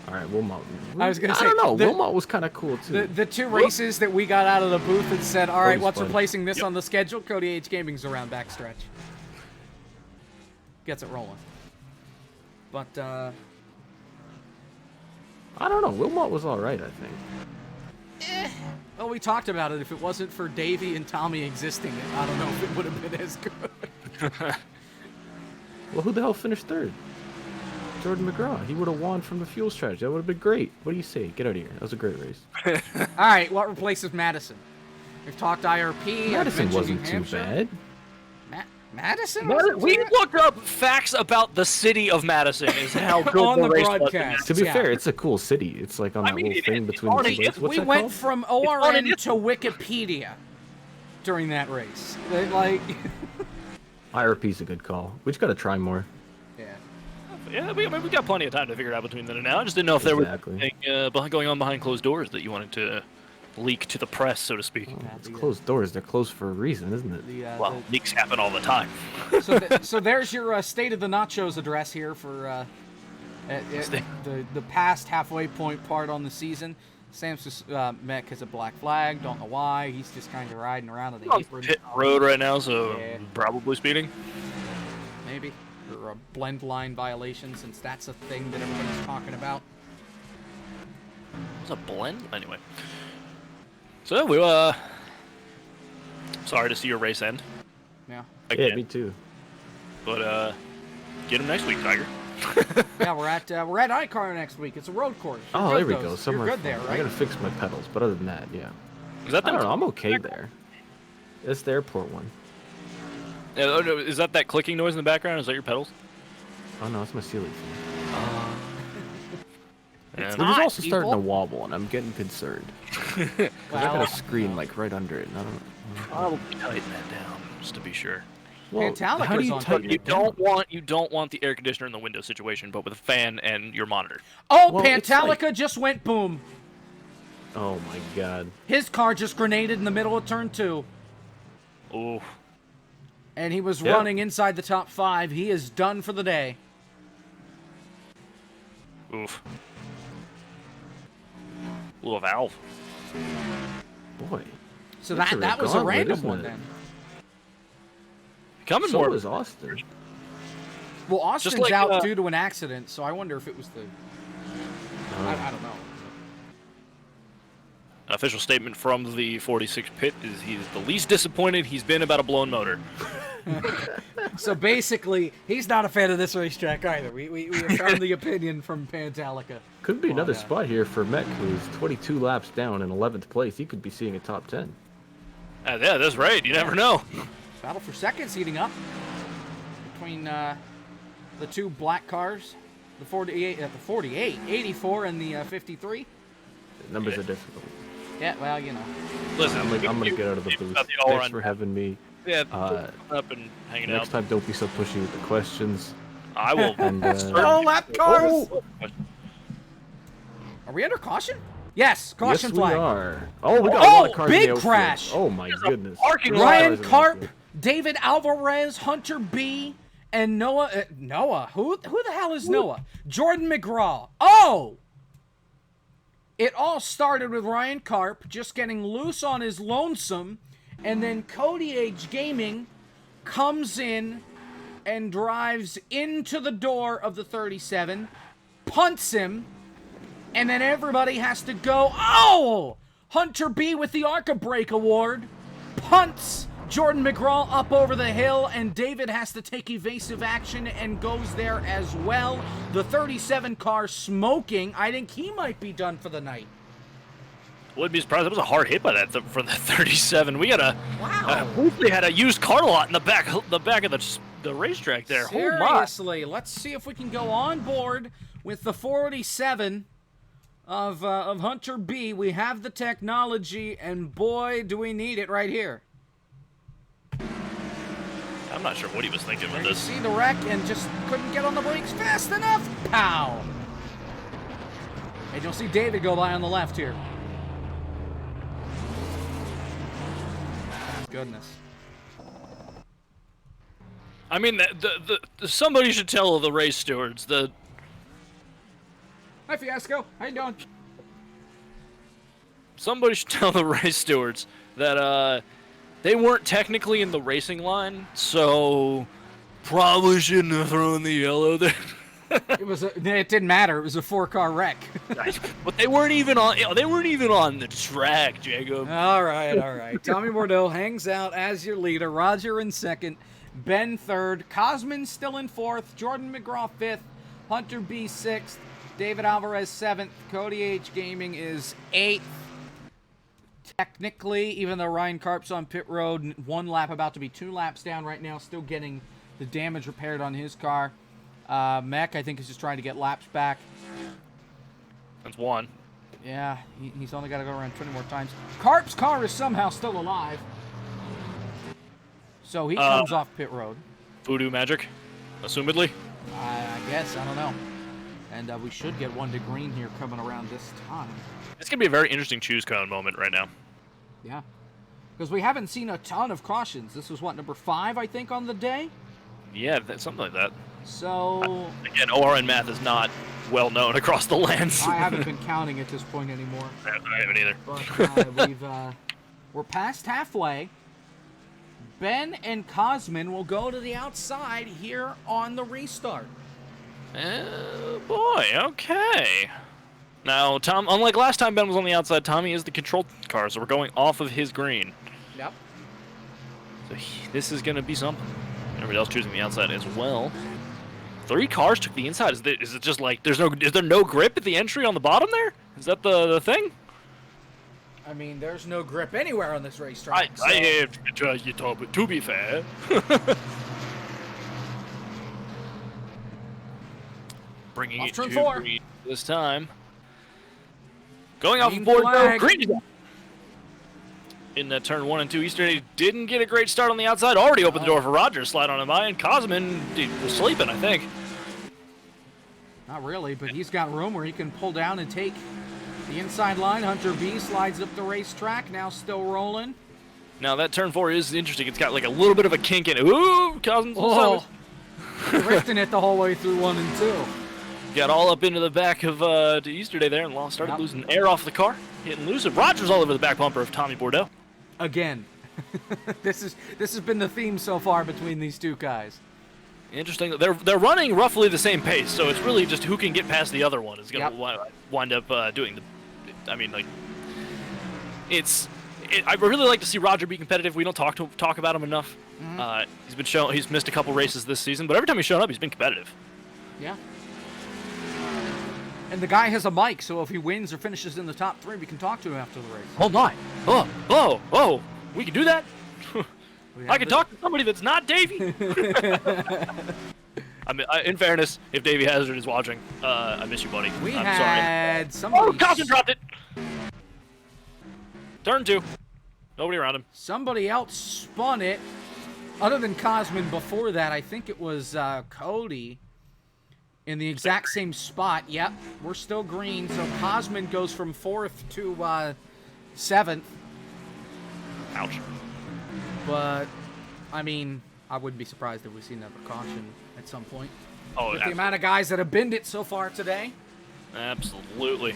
All right, Wilmot. I was gonna say, I don't know. the- Wilmot was kind of cool too. The 2 races that we got out of the booth and said, all right, Cody's what's fun. replacing this on the schedule? Cody H Gaming's around backstretch. Gets it rolling. But, I don't know. Wilmot was all right, I think. well, we talked about it. If it wasn't for Davey and Tommy existing, I don't know if it would have been as good. Well, who the hell finished third? Jordan McGraw. He would have won from the fuel strategy. That would have been great. What do you say? Get out of here. That was a great race. All right, what replaces Madison? We've talked IRP. Madison I've mentioned wasn't New too Hampshire. bad. Madison? We looked up facts about the city of Madison. Is how good On the race was. broadcast. To be fair, it's a cool city. It's like on that little thing between the two lakes. What's We that went called? from ORN to Wikipedia during that race. Like, IRP's a good call. We just got to try more. Yeah, we got plenty of time to figure it out between then and now. I just didn't know if there was anything going on behind closed doors that you wanted to leak to the press, so to speak. Oh, it's closed doors. They're closed for a reason, isn't it? Well, leaks happen all the time. So there's your State of the Nachos address here for the past halfway point part on the season. Sam's Mech has a black flag. Don't know why. He's just kind of riding around on the apron. Pit road right now, so probably speeding. Maybe. Or a blend line violation, since that's a thing that everybody's talking about. It's a blend? Anyway. So, we, sorry to see your race end. Yeah. Again. Yeah, me too. But, get him next week, Tiger. Yeah, we're at iCar next week. It's a road course. Oh, there we go. You're good there, right? I gotta fix my pedals, but other than that, yeah. Is that I don't know. I'm okay there. It's the airport one. Is that clicking noise in the background? Is that your pedals? Oh no, it's my ceiling fan. It was also starting to wobble, and I'm getting concerned. I got a screen like right under it, and I don't know. I'll tighten that down just to be sure. Well, how do you tighten it down? You don't want the air conditioner in the window situation, but with a fan and your monitor. Oh, well, Pantalica just went boom. Oh my god. His car just grenaded in the middle of turn 2. Oh. And he was running inside the top 5. He is done for the day. Oof. Ooh, a valve. Boy. So that was a random one then. Coming so more. Was Austin. Well, Austin's out due to an accident, so I wonder if it was the... I don't know. An official statement from the 46 pit is he's the least disappointed he's been about a blown motor. So basically, he's not a fan of this racetrack either. We have found the opinion from Pantalica. Could be another spot here for Mech, who's 22 laps down in 11th place. He could be seeing a top 10. Yeah, that's right. You never know. Battle for seconds heating up between the two black cars, the 48, 84, and the 53. The numbers are difficult. Yeah, well, you know. Listen, I'm gonna get out of the booth. Thanks for having me. Yeah, up and hanging out. Next time, don't be so pushy with the questions. I will. And, lap cars! Oh. Are we under caution? Yes, caution flag. Yes, we are. Oh, we got a lot of cars big in the crash. Oh, my goodness. Ryan Karp, David Alvarez, Hunter B, and Noah. Noah? Who the hell is Noah? Jordan McGraw. Oh! It all started with Ryan Karp just getting loose on his lonesome, and then Cody H Gaming comes in and drives into the door of the 37, punts him, and then everybody has to go, oh! Hunter B with the ARCA Brake Award punts Jordan McGraw up over the hill, and David has to take evasive action and goes there as well. The 37 car smoking. I think he might be done for the night. Wouldn't be surprised. That was a hard hit by that for the 37. We got we had a used car lot in the back of the racetrack there. Seriously, let's see if we can go on board with the 47 of Hunter B. We have the technology, and boy, do we need it right here. I'm not sure what he was thinking with this. See the wreck and just couldn't get on the brakes fast enough. Pow! And you'll see David go by on the left here. Goodness. I mean, somebody should tell the race stewards Hi, Fiasco. How you doing? Somebody should tell the race stewards that they weren't technically in the racing line, so probably shouldn't have thrown the yellow there. It didn't matter. It was a 4-car wreck. But they weren't even on. They weren't even on the track, Jacob. All right. Tommy Bordeaux hangs out as your leader. Roger in second. Ben third. Cosman still in fourth. Jordan McGraw fifth. Hunter B sixth. David Alvarez seventh. Cody H Gaming is eighth. technically, even though Ryan Karp's on pit road, 1 lap, about to be 2 laps down right now, still getting the damage repaired on his car. Mech, I think, is just trying to get laps back. That's 1. Yeah, he's only got to go around 20 more times. Karp's car is somehow still alive. So he comes off pit road. Voodoo magic, assumedly. I guess, I don't know. And we should get 1 to green here coming around this time. It's going to be a very interesting choose cone moment right now. Yeah. Because we haven't seen a ton of cautions. This was, what, number 5, I think, on the day? Yeah, something like that. So... Again, ORN math is not well known across the lands. I haven't been counting at this point anymore. I haven't either. But we're past halfway. Ben and Cosmin will go to the outside here on the restart. Oh, boy, okay. Now, Tom, unlike last time Ben was on the outside, Tommy is the control car, so we're going off of his green. Yep. So this is going to be something. Everybody else choosing the outside as well. 3 cars took the inside. Is it just like, is there no grip at the entry on the bottom there? Is that the thing? I mean, there's no grip anywhere on this racetrack. I have to try you to be fair. Bringing Off it turn to 4. green this time. Going off Green board, flag. no, green is up. In that turn 1 and 2, Eastern didn't get a great start on the outside. Already opened the door for Roger, slide on him by, and Cosmin was sleeping, I think. Not really, but he's got room where he can pull down and take the inside line. Hunter B slides up the racetrack, now still rolling. Now that turn 4 is interesting. It's got like a little bit of a kink in it. Ooh, Cosmin's Drifting it the whole way through 1 and 2. got all up into the back of to Easterday there and started losing air off the car, hitting loose. And Roger's all over the back bumper of Tommy Bordeaux. Again. This has been the theme so far between these 2 guys. Interesting. They're running roughly the same pace, so it's really just who can get past the other one is going to wind up doing the. I mean, like, I really like to see Roger be competitive. We don't talk about him enough. Mm-hmm. He's missed a couple races this season, but every time he's shown up, he's been competitive. Yeah. And the guy has a mic, so if he wins or finishes in the top 3, we can talk to him after the race. Oh my! Oh! We can do that. I can talk to somebody that's not Davey. I mean, in fairness, if Davey Hazard is watching, I miss you, buddy. I'm sorry. Somebody... Oh, Cosmin dropped it! Turn 2. Nobody around him. Somebody else spun it. Other than Cosmin before that, I think it was Cody in the exact same spot. Yep, we're still green, so Cosmin goes from 4th to 7th. Ouch. But, I mean, I wouldn't be surprised if we see another caution at some point. Oh, with the amount of guys that have binned it so far today. Absolutely.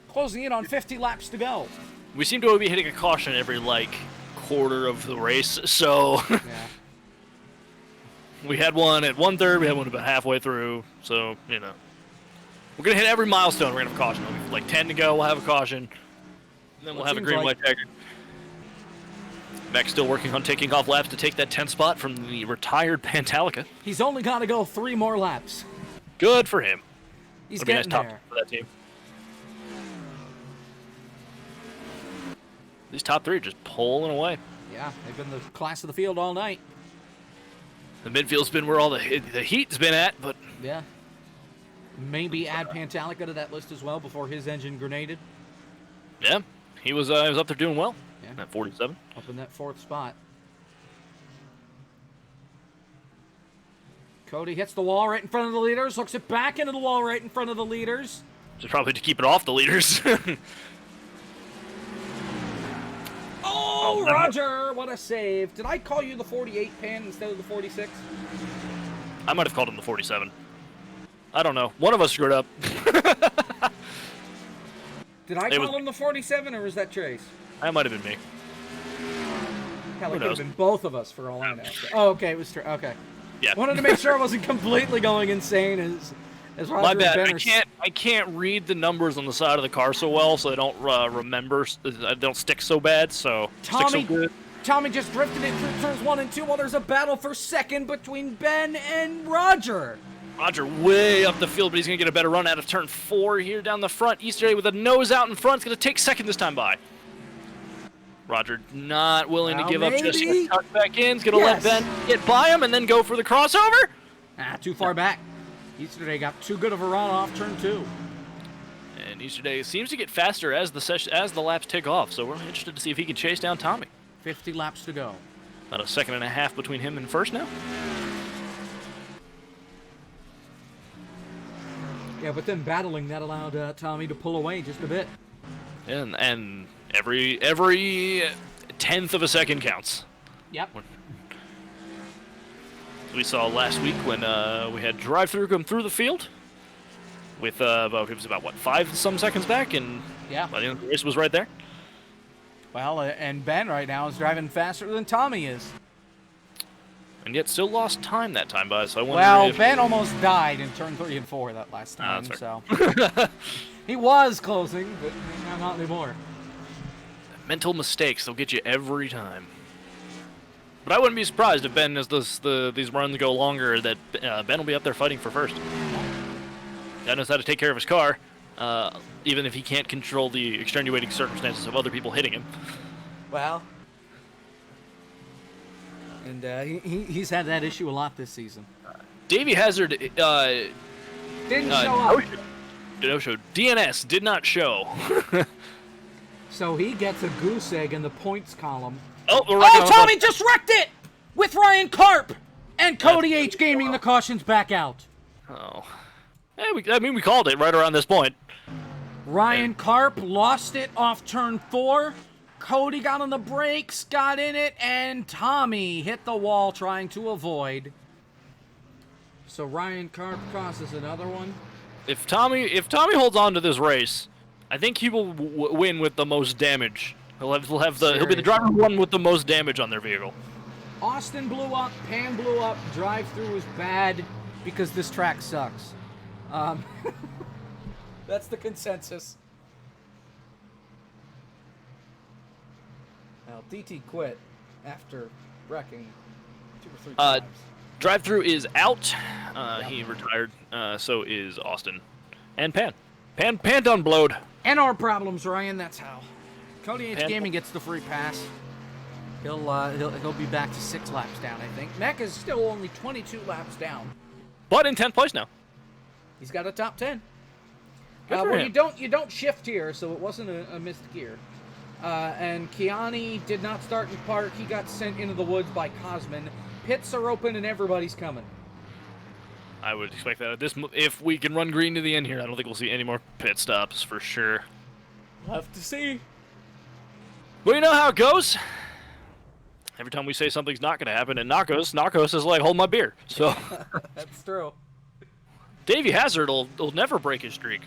Closing in on 50 laps to go. We seem to be hitting a caution every, like, quarter of the race, so... Yeah. We had one at 1/3, we had one about halfway through, so, you know. We're going to hit every milestone, we're going to have a caution. There'll be like 10 to go, we'll have a caution. And then we'll have a green light checker. Max still working on taking off laps to take that 10th spot from the retired Pantalica. He's only got to go 3 more laps. Good for him. He's getting there. For that team. These top 3 are just pulling away. Yeah, they've been the class of the field all night. The midfield's been where all the heat's been at, but... Yeah. Maybe add Pantalica to that list as well before his engine grenaded. Yeah, he was up there doing well. Yeah. At 47. Up in that 4th spot. Cody hits the wall right in front of the leaders, hooks it back into the wall right in front of the leaders. Just probably to keep it off the leaders. Oh, Roger! What a save. Did I call you the 48 Pan instead of the 46? I might have called him the 47. I don't know. One of us screwed up. Did I call him the 47, or was that Trace? That might have been me. Hell, it could have been both of us for all I know. Oh, okay, it was okay. Yeah. Wanted to make sure I wasn't completely going insane as Roger. My bad. I can't read the numbers on the side of the car so well, so I don't remember. They don't stick so bad. So stick so good. Tommy just drifted it through turns 1 and 2 while there's a battle for second between Ben and Roger. Roger way up the field, but he's going to get a better run out of turn 4 here down the front. Easter egg with a nose out in front. It's going to take second this time by. Roger not willing to give up just yet. Tuck back in. He's going to let Ben get by him and then go for the crossover. Too far back. Easterday got too good of a run off turn 2. And Easterday seems to get faster as the laps tick off, so we're interested to see if he can chase down Tommy. 50 laps to go. About a second and a half between him and first now. Yeah, but then battling, that allowed Tommy to pull away just a bit. And every tenth of a second counts. Yep. We saw last week when we had drive-through come through the field with it was about what 5 some seconds back, and yeah, by the end of the race was right there. Well, and Ben right now is driving faster than Tommy is. And yet still lost time that time, so I wonder if... Ben almost died in turn 3 and 4 that last time, so... He was closing, but not anymore. Mental mistakes, they'll get you every time. But I wouldn't be surprised if Ben, as these runs go longer, that Ben will be up there fighting for first. Guy knows how to take care of his car, even if he can't control the extenuating circumstances of other people hitting him. Well... And he's had that issue a lot this season. Davey Hazard didn't show up. No show. DNS did not show. So he gets a goose egg in the points columm. Oh, Tommy just wrecked it with Ryan Karp and Cody H gaming the cautions back out. Oh, yeah, we called it right around this point. Ryan Karp lost it off turn 4. Cody got on the brakes, got in it, and Tommy hit the wall trying to avoid. So Ryan Karp crosses another one. If Tommy holds on to this race, I think he will win with the most damage. He'll be the driver one with the most damage on their vehicle. Austin blew up, Pan blew up, drive-through was bad because this track sucks. That's the consensus. Now, DT quit after wrecking 2 or 3 times. Drive-through is out. He retired. So is Austin. And Pan. Pan done blowed. And our problems, Ryan. That's how. Cody H Gaming gets the free pass. He'll be back to 6 laps down, I think. Mac is still only 22 laps down. But in 10th place now. He's got a top 10. Good for well, him. you don't shift here, so it wasn't a missed gear. And Kiani did not start in park. He got sent into the woods by Cosman. Pits are open and everybody's coming. I would expect that. If we can run green to the end here, I don't think we'll see any more pit stops for sure. We'll have to see. Well, you know how it goes. Every time we say something's not going to happen in NACOS is like, hold my beer. So that's true. Davey Hazard will never break his streak.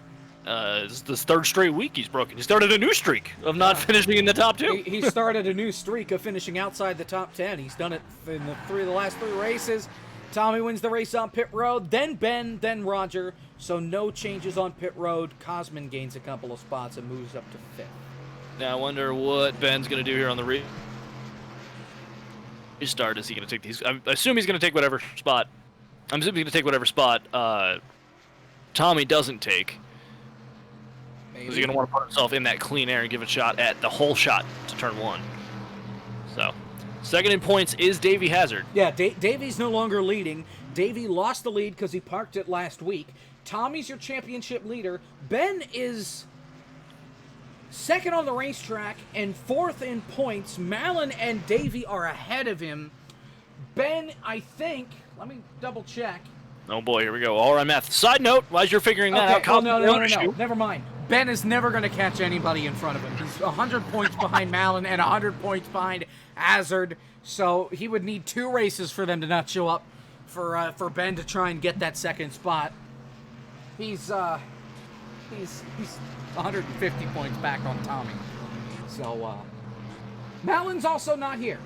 This is the 3rd straight week he's broken. He started a new streak of not finishing in the top 2. He started a new streak of finishing outside the top 10. He's done it in the last 3 races. Tommy wins the race on pit road, then Ben, then Roger. So no changes on pit road. Cosman gains a couple of spots and moves up to 5th. Now I wonder what Ben's going to do here on the restart. Is he going to take these? I assume he's going to take whatever spot. I'm assuming he's going to take whatever spot Tommy doesn't take. Because he's going to want to put himself in that clean air and give a shot at the whole shot to turn 1. So, second in points is Davey Hazard. Yeah, Davey's no longer leading. Davey lost the lead because he parked it last week. Tommy's your championship leader. Ben is 2nd on the racetrack and 4th in points. Malin and Davey are ahead of him. Ben, I think, let me double check. Oh boy, here we go. All right, math. Side note, while you're figuring that out, no. Never mind. Ben is never going to catch anybody in front of him. He's 100 points behind Malin and 100 points behind Hazard. So he would need 2 races for them to not show up for Ben to try and get that 2nd spot. He's 150 points back on Tommy. So Malin's also not here.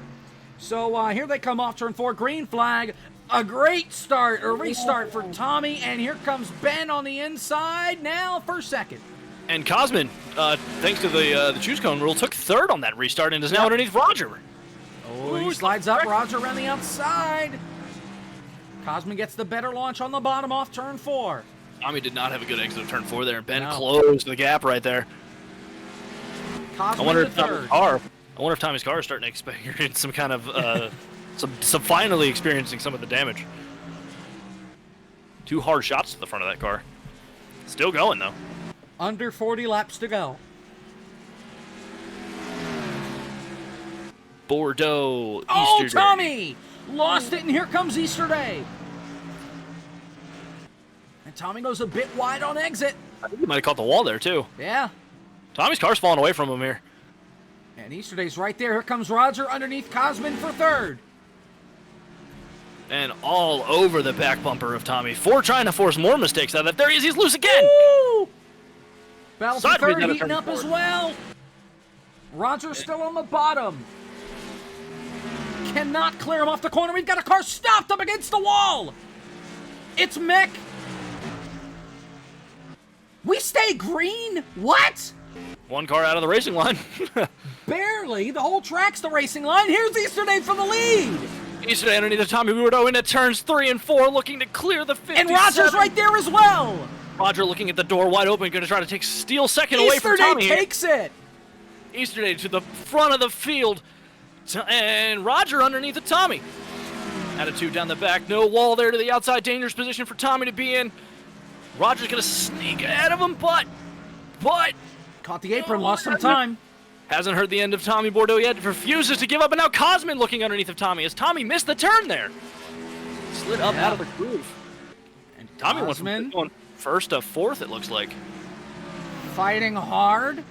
So here they come off turn 4. Green flag. A great start, or restart for Tommy, and here comes Ben on the inside now for 2nd. And Cosman, thanks to the choose cone rule, took 3rd on that restart and is now underneath Roger. Oh, he slides up Roger around the outside. Cosman gets the better launch on the bottom off turn 4. Tommy did not have a good exit of turn 4 there, and Ben No. closed the gap right there. Cosman I wonder to if Tommy's third. car. I wonder if Tommy's car is starting to experience some kind of some finally experiencing some of the damage. 2 hard shots to the front of that car. Still going though. Under 40 laps to go. Bordeaux. Oh, Easter Day. Tommy! Lost it, and here comes Easter Day. And Tommy goes a bit wide on exit. I think he might have caught the wall there too. Yeah. Tommy's car's falling away from him here. And Easter Day's right there. Here comes Roger underneath Cosman for third. And all over the back bumper of Tommy. Trying to force more mistakes out of that. There he is. He's loose again. Woo! Battle for Sideways third out of heating turn up as four. well. Roger's still on the bottom. Cannot clear him off the corner. We've got a car stopped up against the wall. It's Mech. We stay green? What? 1 car out of the racing line. Barely. The whole track's the racing line. Here's Easter Day for the lead. Easter Day underneath of Tommy Bordeaux into turns 3 and 4, looking to clear the 57. And Roger's right there as well. Roger looking at the door wide open, going to try to steal second away Easter from Day Tommy. takes it. Easter Day to the front of the field, and Roger underneath of Tommy. Attitude down the back, no wall there to the outside, dangerous position for Tommy to be in. Roger's going to sneak ahead of him, but Caught the apron, lost some time. hasn't heard the end of Tommy Bordeaux yet, refuses to give up, and now Cosman looking underneath of Tommy as Tommy missed the turn there. Slid up out of the groove. And Tommy went Cosman from first to fourth, it looks like. fighting hard,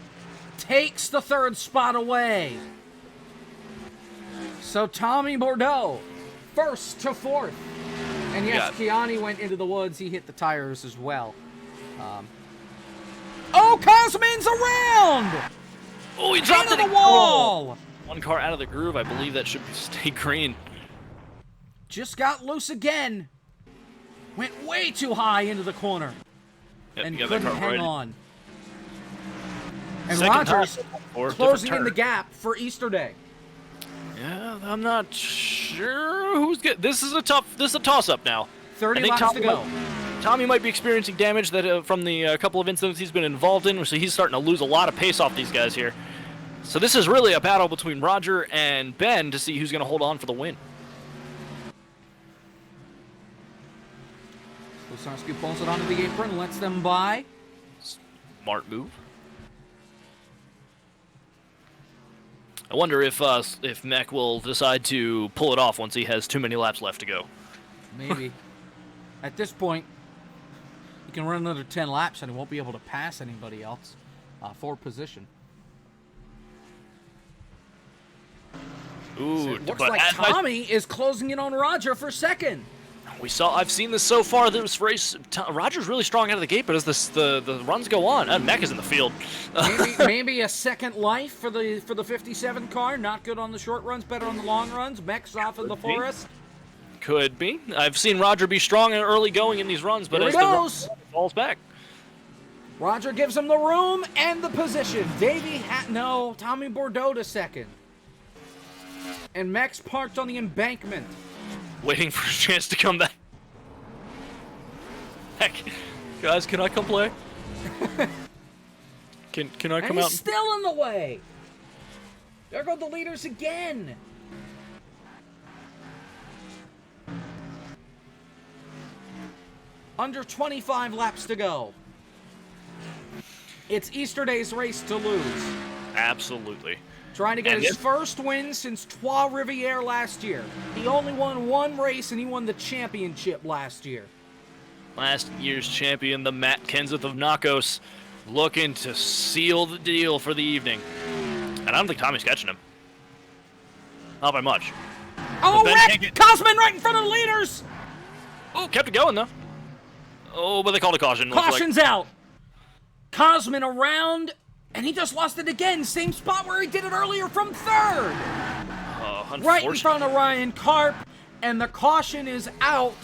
takes the third spot away. So Tommy Bordeaux, first to fourth. And yes, Kiani went into the woods. He hit the tires as well. Oh, Cosman's around! Oh, he dropped Into it. the wall! 1 car out of the groove. I believe that should stay green. Just got loose again. Went way too high into the corner. Yep, And you got that couldn't car hang right. on. And Second Rogers time for a closing in different the turn. gap for Easter Day. Yeah, I'm not sure who's good. This is a toss-up now. 30 I think laps to go. Tommy might be experiencing damage that from the couple of incidents he's been involved in, so he's starting to lose a lot of pace off these guys here. So this is really a battle between Roger and Ben to see who's going to hold on for the win. Lusarsky pulls it onto the apron, lets them by. Smart move. I wonder if Mech will decide to pull it off once he has too many laps left to go. Maybe. At this point, he can run another 10 laps and he won't be able to pass anybody else for position. Ooh, Looks but like as I- Tommy is closing in on Roger for second. I've seen this so far. This race, Roger's really strong out of the gate, but as the runs go on, Mech is in the field. Maybe a second life for the 57 car. Not good on the short runs, better on the long runs. Mech's off in the forest. Could be. I've seen Roger be strong and early going in these runs, but Here as he the run goes. falls back. Roger gives him the room and the position. Tommy Bordeaux to second. And Mech's parked on the embankment. Waiting for a chance to come back. Heck, guys, can I come play? Can I And come he's out? still in the way. There go the leaders again. Under 25 laps to go. It's Easter Day's race to lose. Absolutely. Trying to get And his if- first win since Trois Rivières last year. He only won one race and he won the championship last year. Last year's champion, the Matt Kenseth of NACOS, looking to seal the deal for the evening. And I don't think Tommy's catching him. Not by much. Oh, Ben wreck! can't get- Cosman right in front of the leaders! Oh, kept it going, though. Oh, but they called a caution. looks like. Caution's out. Cosman around, and he just lost it again. Same spot where he did it earlier from third. Right in front of Ryan Karp, and the caution is out,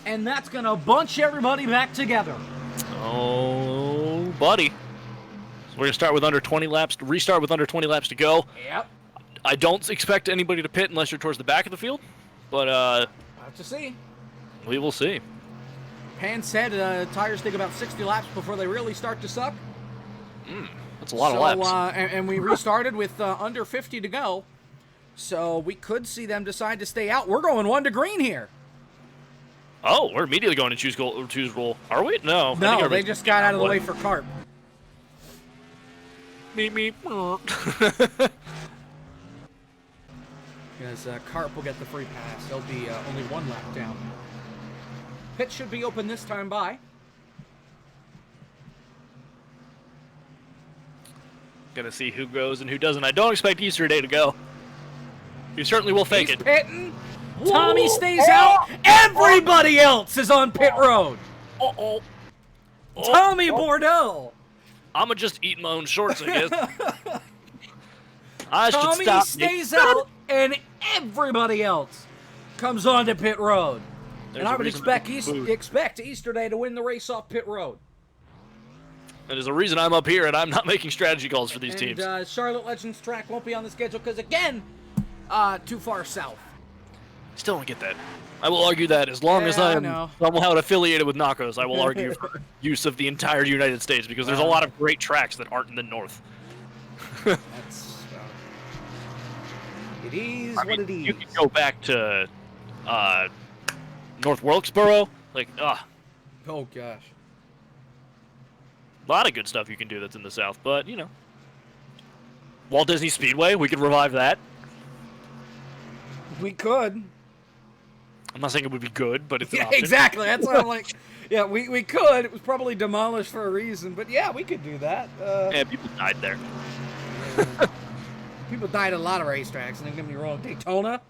and that's going to bunch everybody back together. Oh, buddy. So we're going to start with under 20 laps, restart with under 20 laps to go. Yep. I don't expect anybody to pit unless you're towards the back of the field, but Have to see. We will see. Pan said tires take about 60 laps before they really start to suck. That's a lot of laps. And we restarted with under 50 to go. So we could see them decide to stay out. We're going 1 to green here. Oh, we're immediately going to choose roll. Are we? No. No, they just got out of the way for Carp. Meep, meep. Because Carp will get the free pass. They'll be only 1 lap down. Pit should be open this time by. Gonna see who goes and who doesn't. I don't expect Easter Day to go. You certainly will fake He's it. pitting. Tommy stays out. Everybody else is on pit road. Tommy Bordeaux. I'ma just eat my own shorts, I guess. I should Tommy stop. stays out, and everybody else comes onto pit road. There's and I a would reason expect Easter Day to win the race off pit road. There's a reason I'm up here and I'm not making strategy calls for these teams. Charlotte Legends track won't be on the schedule because, again, too far south. Still don't get that. I will argue that as long as I am somehow affiliated with NACOS, I will argue for use of the entire United States because there's a lot of great tracks that aren't in the north. That's it is what it is. You can go back to North Wilkesboro, Oh gosh. A lot of good stuff you can do that's in the south, but you know, Walt Disney Speedway, we could revive that. We could. I'm not saying it would be good, but it's an option. Exactly. That's what I'm like. Yeah, we could. It was probably demolished for a reason, but yeah, we could do that. Yeah, people died there. People died at a lot of racetracks, and don't get me wrong. Daytona.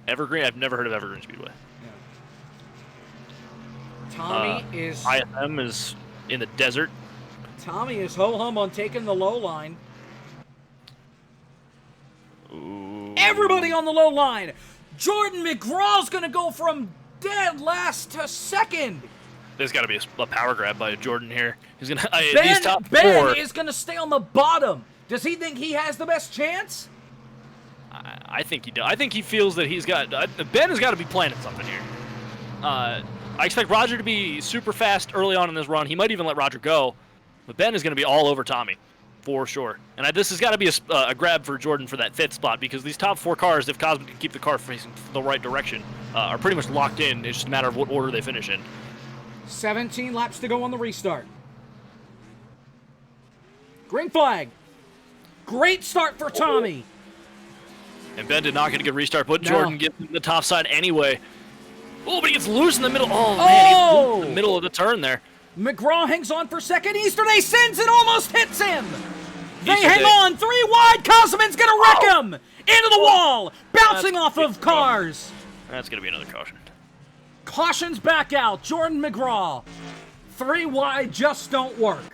Evergreen. I've never heard of Evergreen Speedway. Yeah. Tommy is. ISM is in the desert. Tommy is ho-hum on taking the low line. Ooh. Everybody on the low line. Jordan McGraw's going to go from dead last to second. There's got to be a power grab by Jordan here. He's gonna. Ben, these top Ben four, is going to stay on the bottom. Does he think he has the best chance? I think he does. I think he feels that he's got. Ben has got to be planning something here. I expect Roger to be super fast early on in this run. He might even let Roger go, but Ben is going to be all over Tommy, for sure. And this has got to be a grab for Jordan for that 5th spot because these top 4 cars, if Cosmic can keep the car facing the right direction, are pretty much locked in. It's just a matter of what order they finish in. 17 laps to go on the restart. Green flag. Great start for Tommy. And Ben did not get a good restart, but Jordan gets in the top side anyway. Oh, but he gets loose in the middle. Oh, man, he gets loose in the middle of the turn there. McGraw hangs on for second. Easterday sends it, almost hits him. They Easterday. hang on. 3 wide. Cosman's going to wreck him. Into the wall. Bouncing off of cars. That's going to be another caution. Caution's back out. Jordan McGraw. 3 wide just don't work.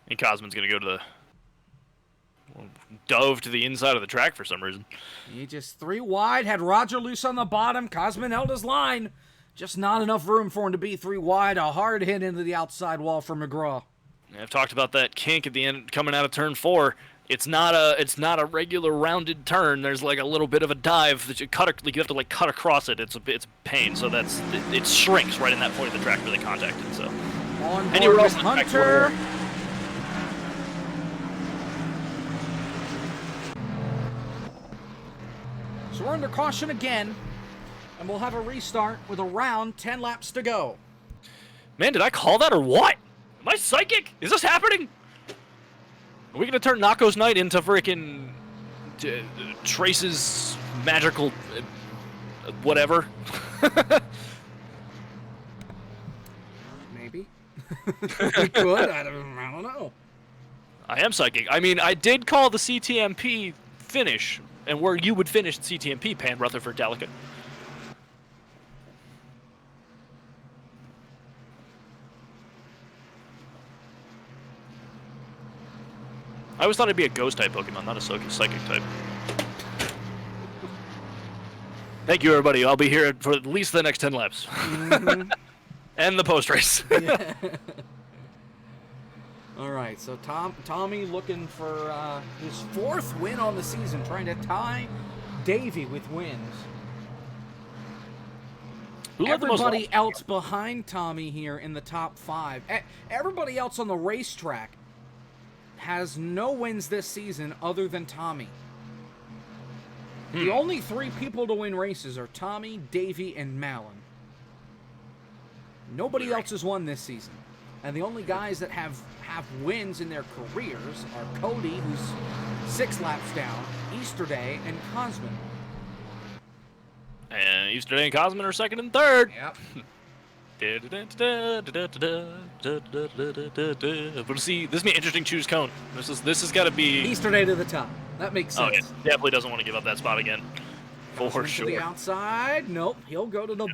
And Cosman's going to go to the... dove to the inside of the track for some reason. He just 3 wide, had Roger loose on the bottom. Cosman held his line. Just not enough room for him to be 3 wide. A hard hit into the outside wall for McGraw. I've talked about that kink at the end coming out of turn 4. It's not a regular rounded turn. There's like a little bit of a dive that you have to cut across it. It's a pain. So it shrinks right in that point of the track where they contact it. So On anywhere board else with in the track, Hunter. So we're under caution again, and we'll have a restart with around 10 laps to go. Man, did I call that or what? Am I psychic? Is this happening? Are we gonna turn NACOS Night into frickin' Trace's magical whatever? Maybe. We could. I don't know. I am psychic. I mean, I did call the CTMP finish, and where you would finish CTMP, Pan Rutherford Delicate. I always thought it'd be a ghost type Pokemon, not a psychic type. Thank you, everybody. I'll be here for at least the next 10 laps. Mm-hmm. And the post race. Yeah. All right, so Tommy looking for his 4th win on the season, trying to tie Davey with wins. Everybody else behind Tommy here in the top 5. Everybody else on the racetrack has no wins this season other than Tommy. The only 3 people to win races are Tommy, Davey, and Malin. Nobody else has won this season. And the only guys that have wins in their careers are Cody, who's 6 laps down, Easterday, and Cosman. And Easterday and Cosman are 2nd and 3rd. Yep. But see, this is an interesting choose cone. This has got to be Easterday to the top. That makes sense. Oh, yeah. Definitely doesn't want to give up that spot again. For sure. To the outside. Nope. He'll go to the...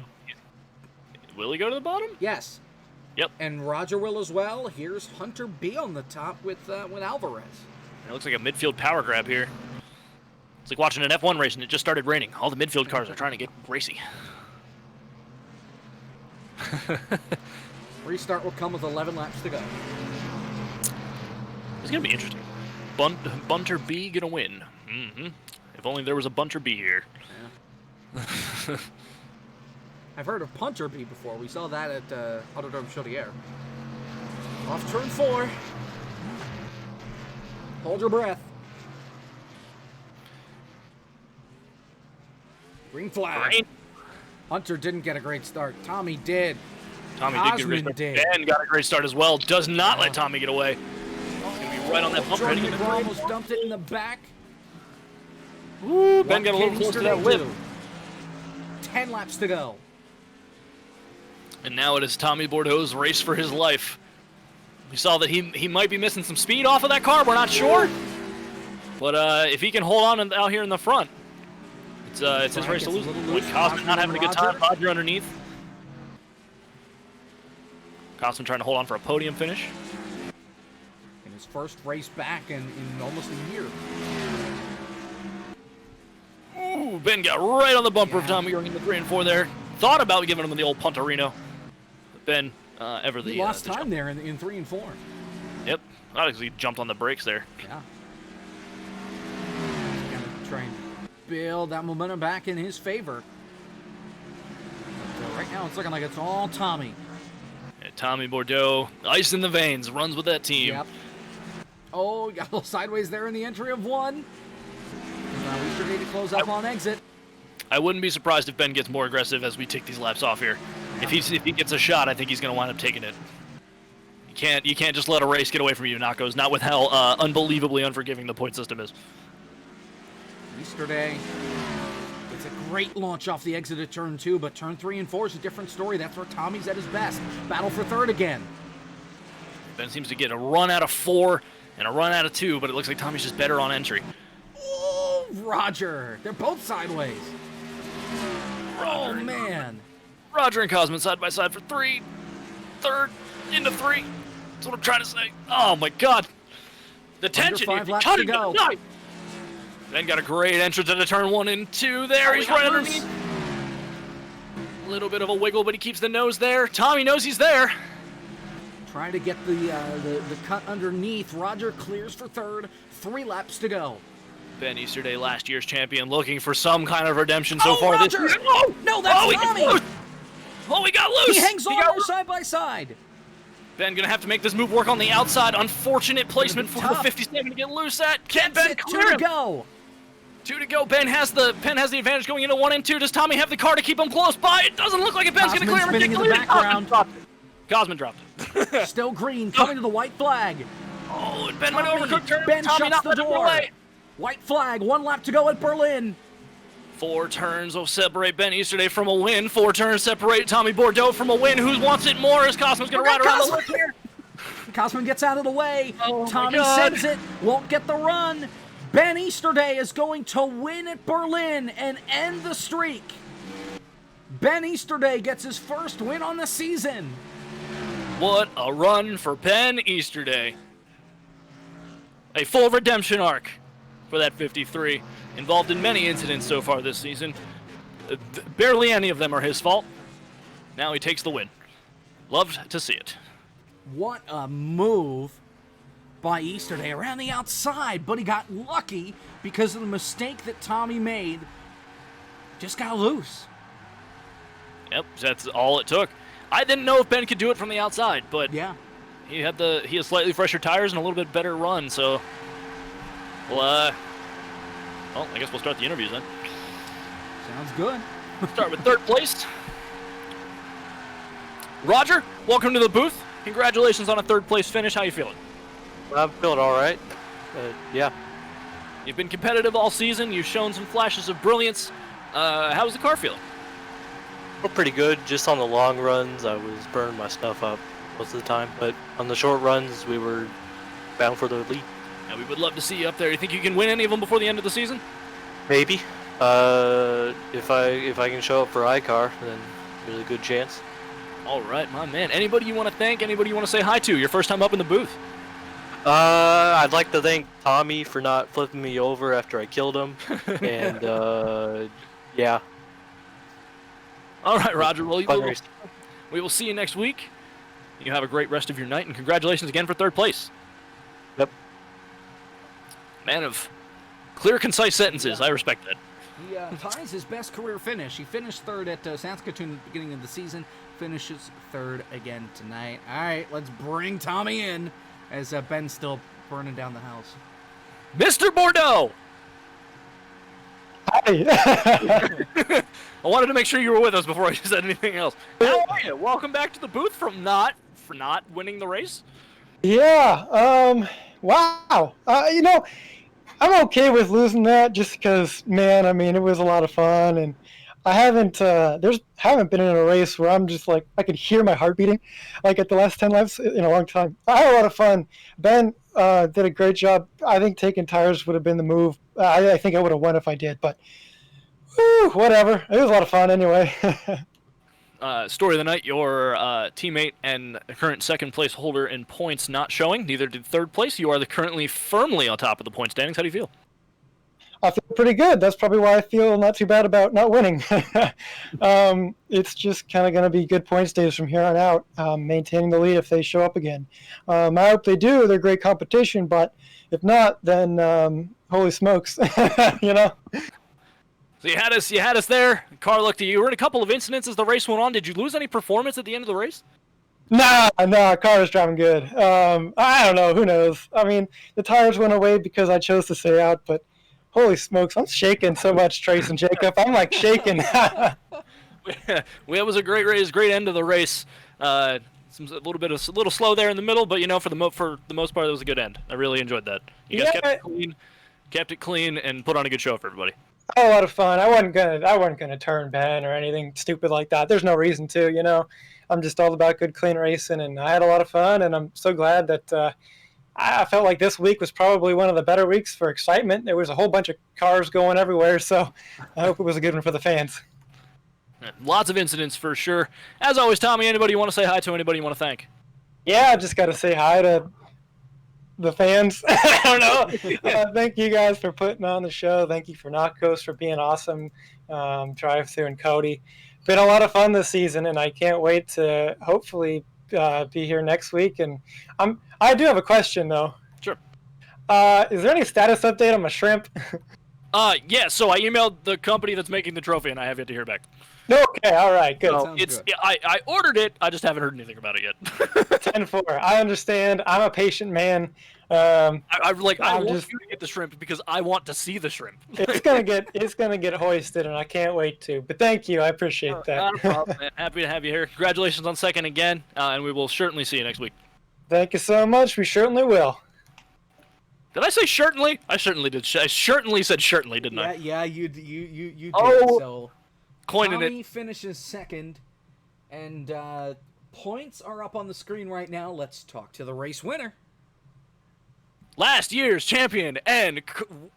Will he go to the bottom? Yes. Yep. And Roger will as well. Here's Hunter B on the top with Alvarez. It looks like a midfield power grab here. It's like watching an F1 race and it just started raining. All the midfield cars are trying to get racy. Restart will come with 11 laps to go. It's going to be interesting. Bunter B going to win. If only there was a Bunter B here. Yeah. I've heard of Punter B before. We saw that at Autodrome Chaudière. Off turn 4. Hold your breath. Green flag. Green. Hunter didn't get a great start. Tommy did. Tommy did get a great start. Ben got a great start as well. Does not let Tommy get away. He's going to be right on that bump. Jordan almost dumped it in the back. Ooh, Ben got a little close to that whip. 10 laps to go. And now it is Tommy Bordeaux's race for his life. We saw that he might be missing some speed off of that car. We're not sure. But if he can hold on out here in the front, it's his race to lose. With Cosman not having a good time. Roger underneath. Cosman trying to hold on for a podium finish. In his first race back in almost a year. Ooh, Ben got right on the bumper of Tommy going into 3 and 4 there. Thought about giving him the old Punterino. Ben, he lost time there in 3 and 4. Yep. Obviously jumped on the brakes there. Yeah. He's gonna try and build that momentum back in his favor. But, right now it's looking like it's all Tommy. Yeah, Tommy Bordeaux, ice in the veins, runs with that team. Yep. Oh, got a little sideways there in the entry of 1. Now we sure need to close up on exit. I wouldn't be surprised if Ben gets more aggressive as we take these laps off here. If he gets a shot, I think he's going to wind up taking it. You can't just let a race get away from you, NACOS. Not with how unbelievably unforgiving the point system is. Easterday. It's a great launch off the exit of turn 2, but turn 3 and 4 is a different story. That's where Tommy's at his best. Battle for 3rd again. Ben seems to get a run out of 4 and a run out of 2, but it looks like Tommy's just better on entry. Oh, Roger. They're both sideways. Oh, man. Roger and Cosman side by side for 3. 3rd into 3. That's what I'm trying to say. Oh, my God. The tension. 5 laps to go. Ben got a great entrance into turn 1 and 2 there. He's right underneath. A little bit of a wiggle, but he keeps the nose there. Tommy knows he's there. Trying to get the cut underneath. Roger clears for 3rd. 3 laps to go. Ben Easterday, last year's champion, looking for some kind of redemption so far Roger. this year. Oh, no, that's Tommy. Oh, he got loose. He hangs on there side by side. Ben gonna have to make this move work on the outside. Unfortunate placement for the 57 to get loose at. Can Ben clear him? 2 to go. 2 to go. Ben has the advantage going into 1 and 2. Does Tommy have the car to keep him close by? It doesn't look like it. Ben's gonna clear him. Spinning in the background. Cosman dropped it. Still green, coming to the white flag. Oh, and Ben went over. Ben Tommy shuts the door. Away. White flag, 1 lap to go at Berlin. 4 turns will separate Ben Easterday from a win. 4 turns separate Tommy Bordeaux from a win. Who wants it more as Cosman's going to ride around the lip here? Cosman gets out of the way. Oh, Tommy sends it, won't get the run. Ben Easterday is going to win at Berlin and end the streak. Ben Easterday gets his first win on the season. What a run for Ben Easterday. A full redemption arc for that 53. Involved in many incidents so far this season. Barely any of them are his fault. Now he takes the win. Loved to see it. What a move by Easterday around the outside, but he got lucky because of the mistake that Tommy made. Just got loose. Yep, that's all it took. I didn't know if Ben could do it from the outside, but yeah, he had slightly fresher tires and a little bit better run, so well, I guess we'll start the interviews then. Sounds good. Start with third place. Roger, welcome to the booth. Congratulations on a third place finish. How you feeling? I'm feeling all right. Yeah. You've been competitive all season. You've shown some flashes of brilliance. How's the car feeling? We're pretty good. Just on the long runs, I was burning my stuff up most of the time. But on the short runs, we were bound for the lead. Yeah, we would love to see you up there. You think you can win any of them before the end of the season? Maybe. If I can show up for iCar, then there's a good chance. All right, my man. Anybody you want to thank? Anybody you want to say hi to? Your first time up in the booth. I'd like to thank Tommy for not flipping me over after I killed him. And, yeah. All right, Roger. Well, we will see you next week. You have a great rest of your night, and congratulations again for third place. Yep. Man of clear, concise sentences. I respect that. He ties his best career finish. He finished third at Saskatoon at the beginning of the season. Finishes third again tonight. All right, let's bring Tommy in as Ben's still burning down the house. Mr. Bordeaux! Hi. I wanted to make sure you were with us before I said anything else. How are you? Welcome back to the booth for not winning the race. Yeah. Wow. I'm okay with losing that just because, man, I mean, it was a lot of fun, and I haven't been in a race where I'm just like I could hear my heart beating, like at the last 10 laps in a long time. I had a lot of fun. Ben did a great job. I think taking tires would have been the move. I think I would have won if I did, but whatever. It was a lot of fun anyway. Story of the night, your teammate and current second place holder in points not showing. Neither did third place. You are currently firmly on top of the point standings. How do you feel? I feel pretty good. That's probably why I feel not too bad about not winning. It's just kind of going to be good points days from here on out, maintaining the lead if they show up again. I hope they do. They're great competition, but if not, then holy smokes, you know. So you had us there. Car looked at you. You were in a couple of incidents as the race went on. Did you lose any performance at the end of the race? Nah, car is driving good. I don't know. Who knows? I mean, the tires went away because I chose to stay out, but holy smokes, I'm shaking so much, Trace and Jacob. I'm like shaking. It was a great race, great end of the race. A little slow there in the middle, but for the most part, it was a good end. I really enjoyed that. You guys kept it clean, and put on a good show for everybody. I had a lot of fun. I wasn't gonna turn Ben or anything stupid like that. There's no reason to, I'm just all about good, clean racing, and I had a lot of fun, and I'm so glad that I felt like this week was probably one of the better weeks for excitement. There was a whole bunch of cars going everywhere, so I hope it was a good one for the fans. Lots of incidents for sure. As always, Tommy, anybody you want to say hi to, anybody you want to thank? Yeah, I just got to say hi to the fans. I don't know. Thank you guys for putting on the show. Thank you for NACOS for being awesome. Drive-through and Cody. Been a lot of fun this season, and I can't wait to hopefully be here next week. And I do have a question though. Sure. Is there any status update on my shrimp? Yeah. So I emailed the company that's making the trophy, and I have yet to hear back. Okay. All right. Good. So I ordered it. I just haven't heard anything about it yet. 10-4. I understand. I'm a patient man. I want you to get the shrimp because I want to see the shrimp. It's gonna get hoisted, and I can't wait to. But thank you. I appreciate that. Not a problem, man. Happy to have you here. Congratulations on second again, and we will certainly see you next week. Thank you so much. We certainly will. Did I say certainly? I certainly did. I certainly said certainly, didn't I? Yeah, you did. Oh, so coining Tommy it. finishes second, and points are up on the screen right now. Let's talk to the race winner. Last year's champion and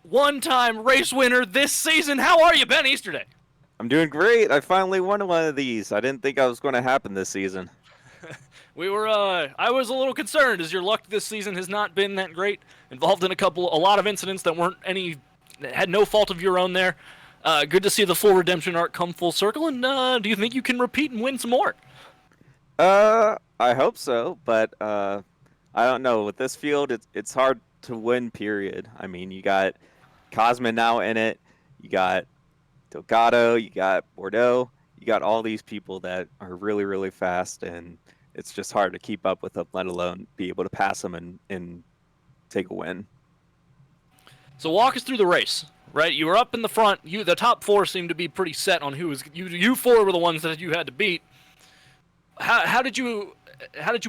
one-time race winner this season. How are you, Ben Easterday? I'm doing great. I finally won one of these. I didn't think I was going to happen this season. I was a little concerned as your luck this season has not been that great. Involved in a lot of incidents that had no fault of your own there. Good to see the full redemption arc come full circle. And do you think you can repeat and win some more? I hope so, but I don't know. With this field, it's hard to win. Period. I mean, you got Cosman now in it. You got Delgado. You got Bordeaux. You got all these people that are really, really fast, and it's just hard to keep up with them, let alone be able to pass them and take a win. So walk us through the race, right? You were up in the front. The top four seemed to be pretty set on who was. You four were the ones that you had to beat. How did you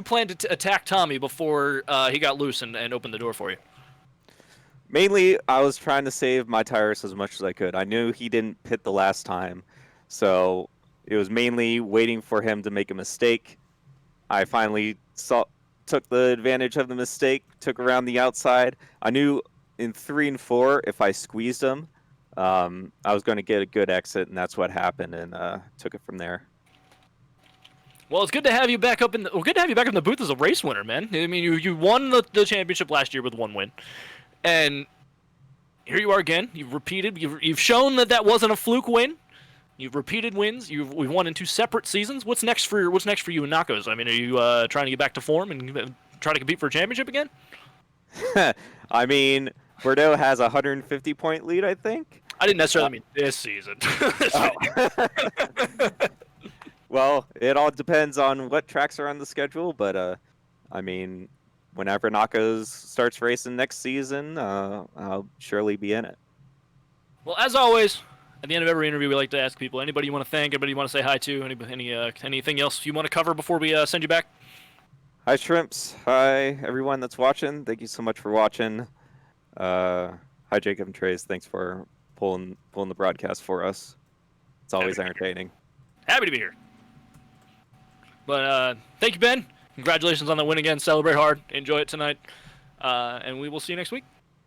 plan to attack Tommy before he got loose and opened the door for you? Mainly, I was trying to save my tires as much as I could. I knew he didn't pit the last time, so it was mainly waiting for him to make a mistake. I finally took the advantage of the mistake, took around the outside. I knew in 3 and 4, if I squeezed him, I was going to get a good exit, and that's what happened, and took it from there. Well, it's good to have you back up in the booth as a race winner, man. I mean, you won the championship last year with 1 win, and here you are again. You've repeated. You've shown that wasn't a fluke win. You've repeated wins. We've won in 2 separate seasons. What's next for you in NACOS? I mean, are you trying to get back to form and try to compete for a championship again? I mean, Bordeaux has a 150-point lead, I think. I didn't necessarily mean this season. Well, it all depends on what tracks are on the schedule, but I mean, whenever NACOS starts racing next season, I'll surely be in it. Well, as always, at the end of every interview, we like to ask people, anybody you want to thank, anybody you want to say hi to, anything else you want to cover before we send you back? Hi, Shrimps. Hi, everyone that's watching. Thank you so much for watching. Hi, Jacob and Trace. Thanks for pulling the broadcast for us. It's always entertaining. Happy to be here. But thank you, Ben. Congratulations on the win again. Celebrate hard. Enjoy it tonight. And we will see you next week.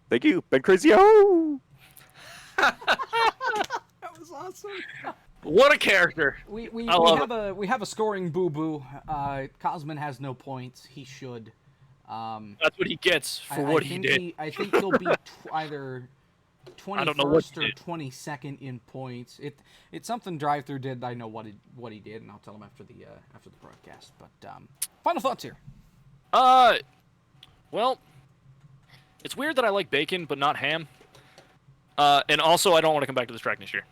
Thank you. Ben Crazy. Oh! That was awesome. What a character. We I have a scoring boo-boo. Cosman has no points. He should. That's what he gets for what he did. I think he'll be either 21st or 22nd in points. It's something drive-through did. I know what he did, and I'll tell him after the broadcast. But final thoughts here. Well, it's weird that I like bacon but not ham. And also, I don't want to come back to this track next year.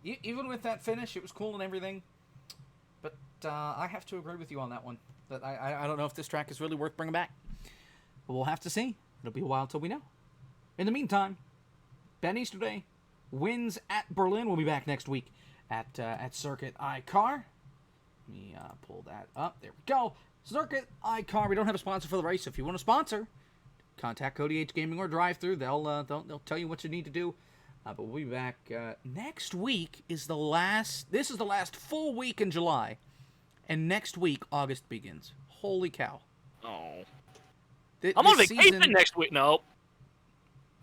Even with that finish, it was cool and everything. But I have to agree with you on that one. That I don't know if this track is really worth bringing back. But we'll have to see. It'll be a while till we know. In the meantime, Ben Easterday wins at Berlin. We'll be back next week at Circuit iCar. Let me pull that up. There we go. Circuit iCar. We don't have a sponsor for the race. If you want to sponsor, contact Cody H Gaming or Drive Through. They'll tell you what you need to do. But we'll be back next week. This is the last full week in July, and next week August begins. Holy cow! Oh, I'm on vacation next week. No,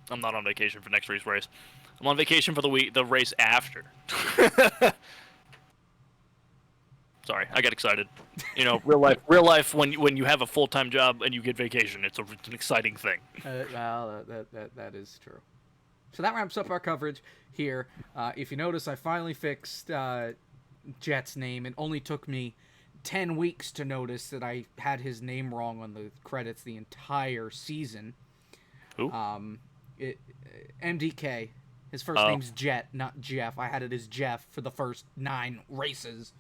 I'm not on vacation for next week's race. I'm on vacation for the race after. Sorry, I got excited. You know, real life. When you have a full-time job and you get vacation, it's an exciting thing. Well, that is true. So that wraps up our coverage here. If you notice, I finally fixed Jet's name. It only took me 10 weeks to notice that I had his name wrong on the credits the entire season. Who? MDK. His first name's Jet, not Jeff. I had it as Jeff for the first 9 races.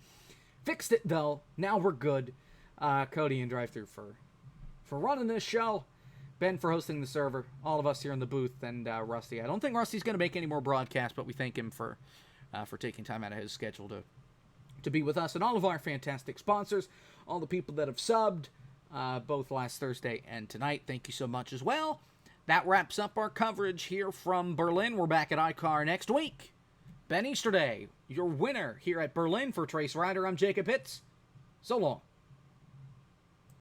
Fixed it, though. Now we're good. Cody and Drive Through for running this show. Ben for hosting the server. All of us here in the booth, and Rusty. I don't think Rusty's going to make any more broadcasts, but we thank him for taking time out of his schedule to be with us. And all of our fantastic sponsors, all the people that have subbed, both last Thursday and tonight. Thank you so much as well. That wraps up our coverage here from Berlin. We're back at iCar next week. Ben Easterday, your winner here at Berlin for Trace Rider. I'm Jacob Hitz. So long.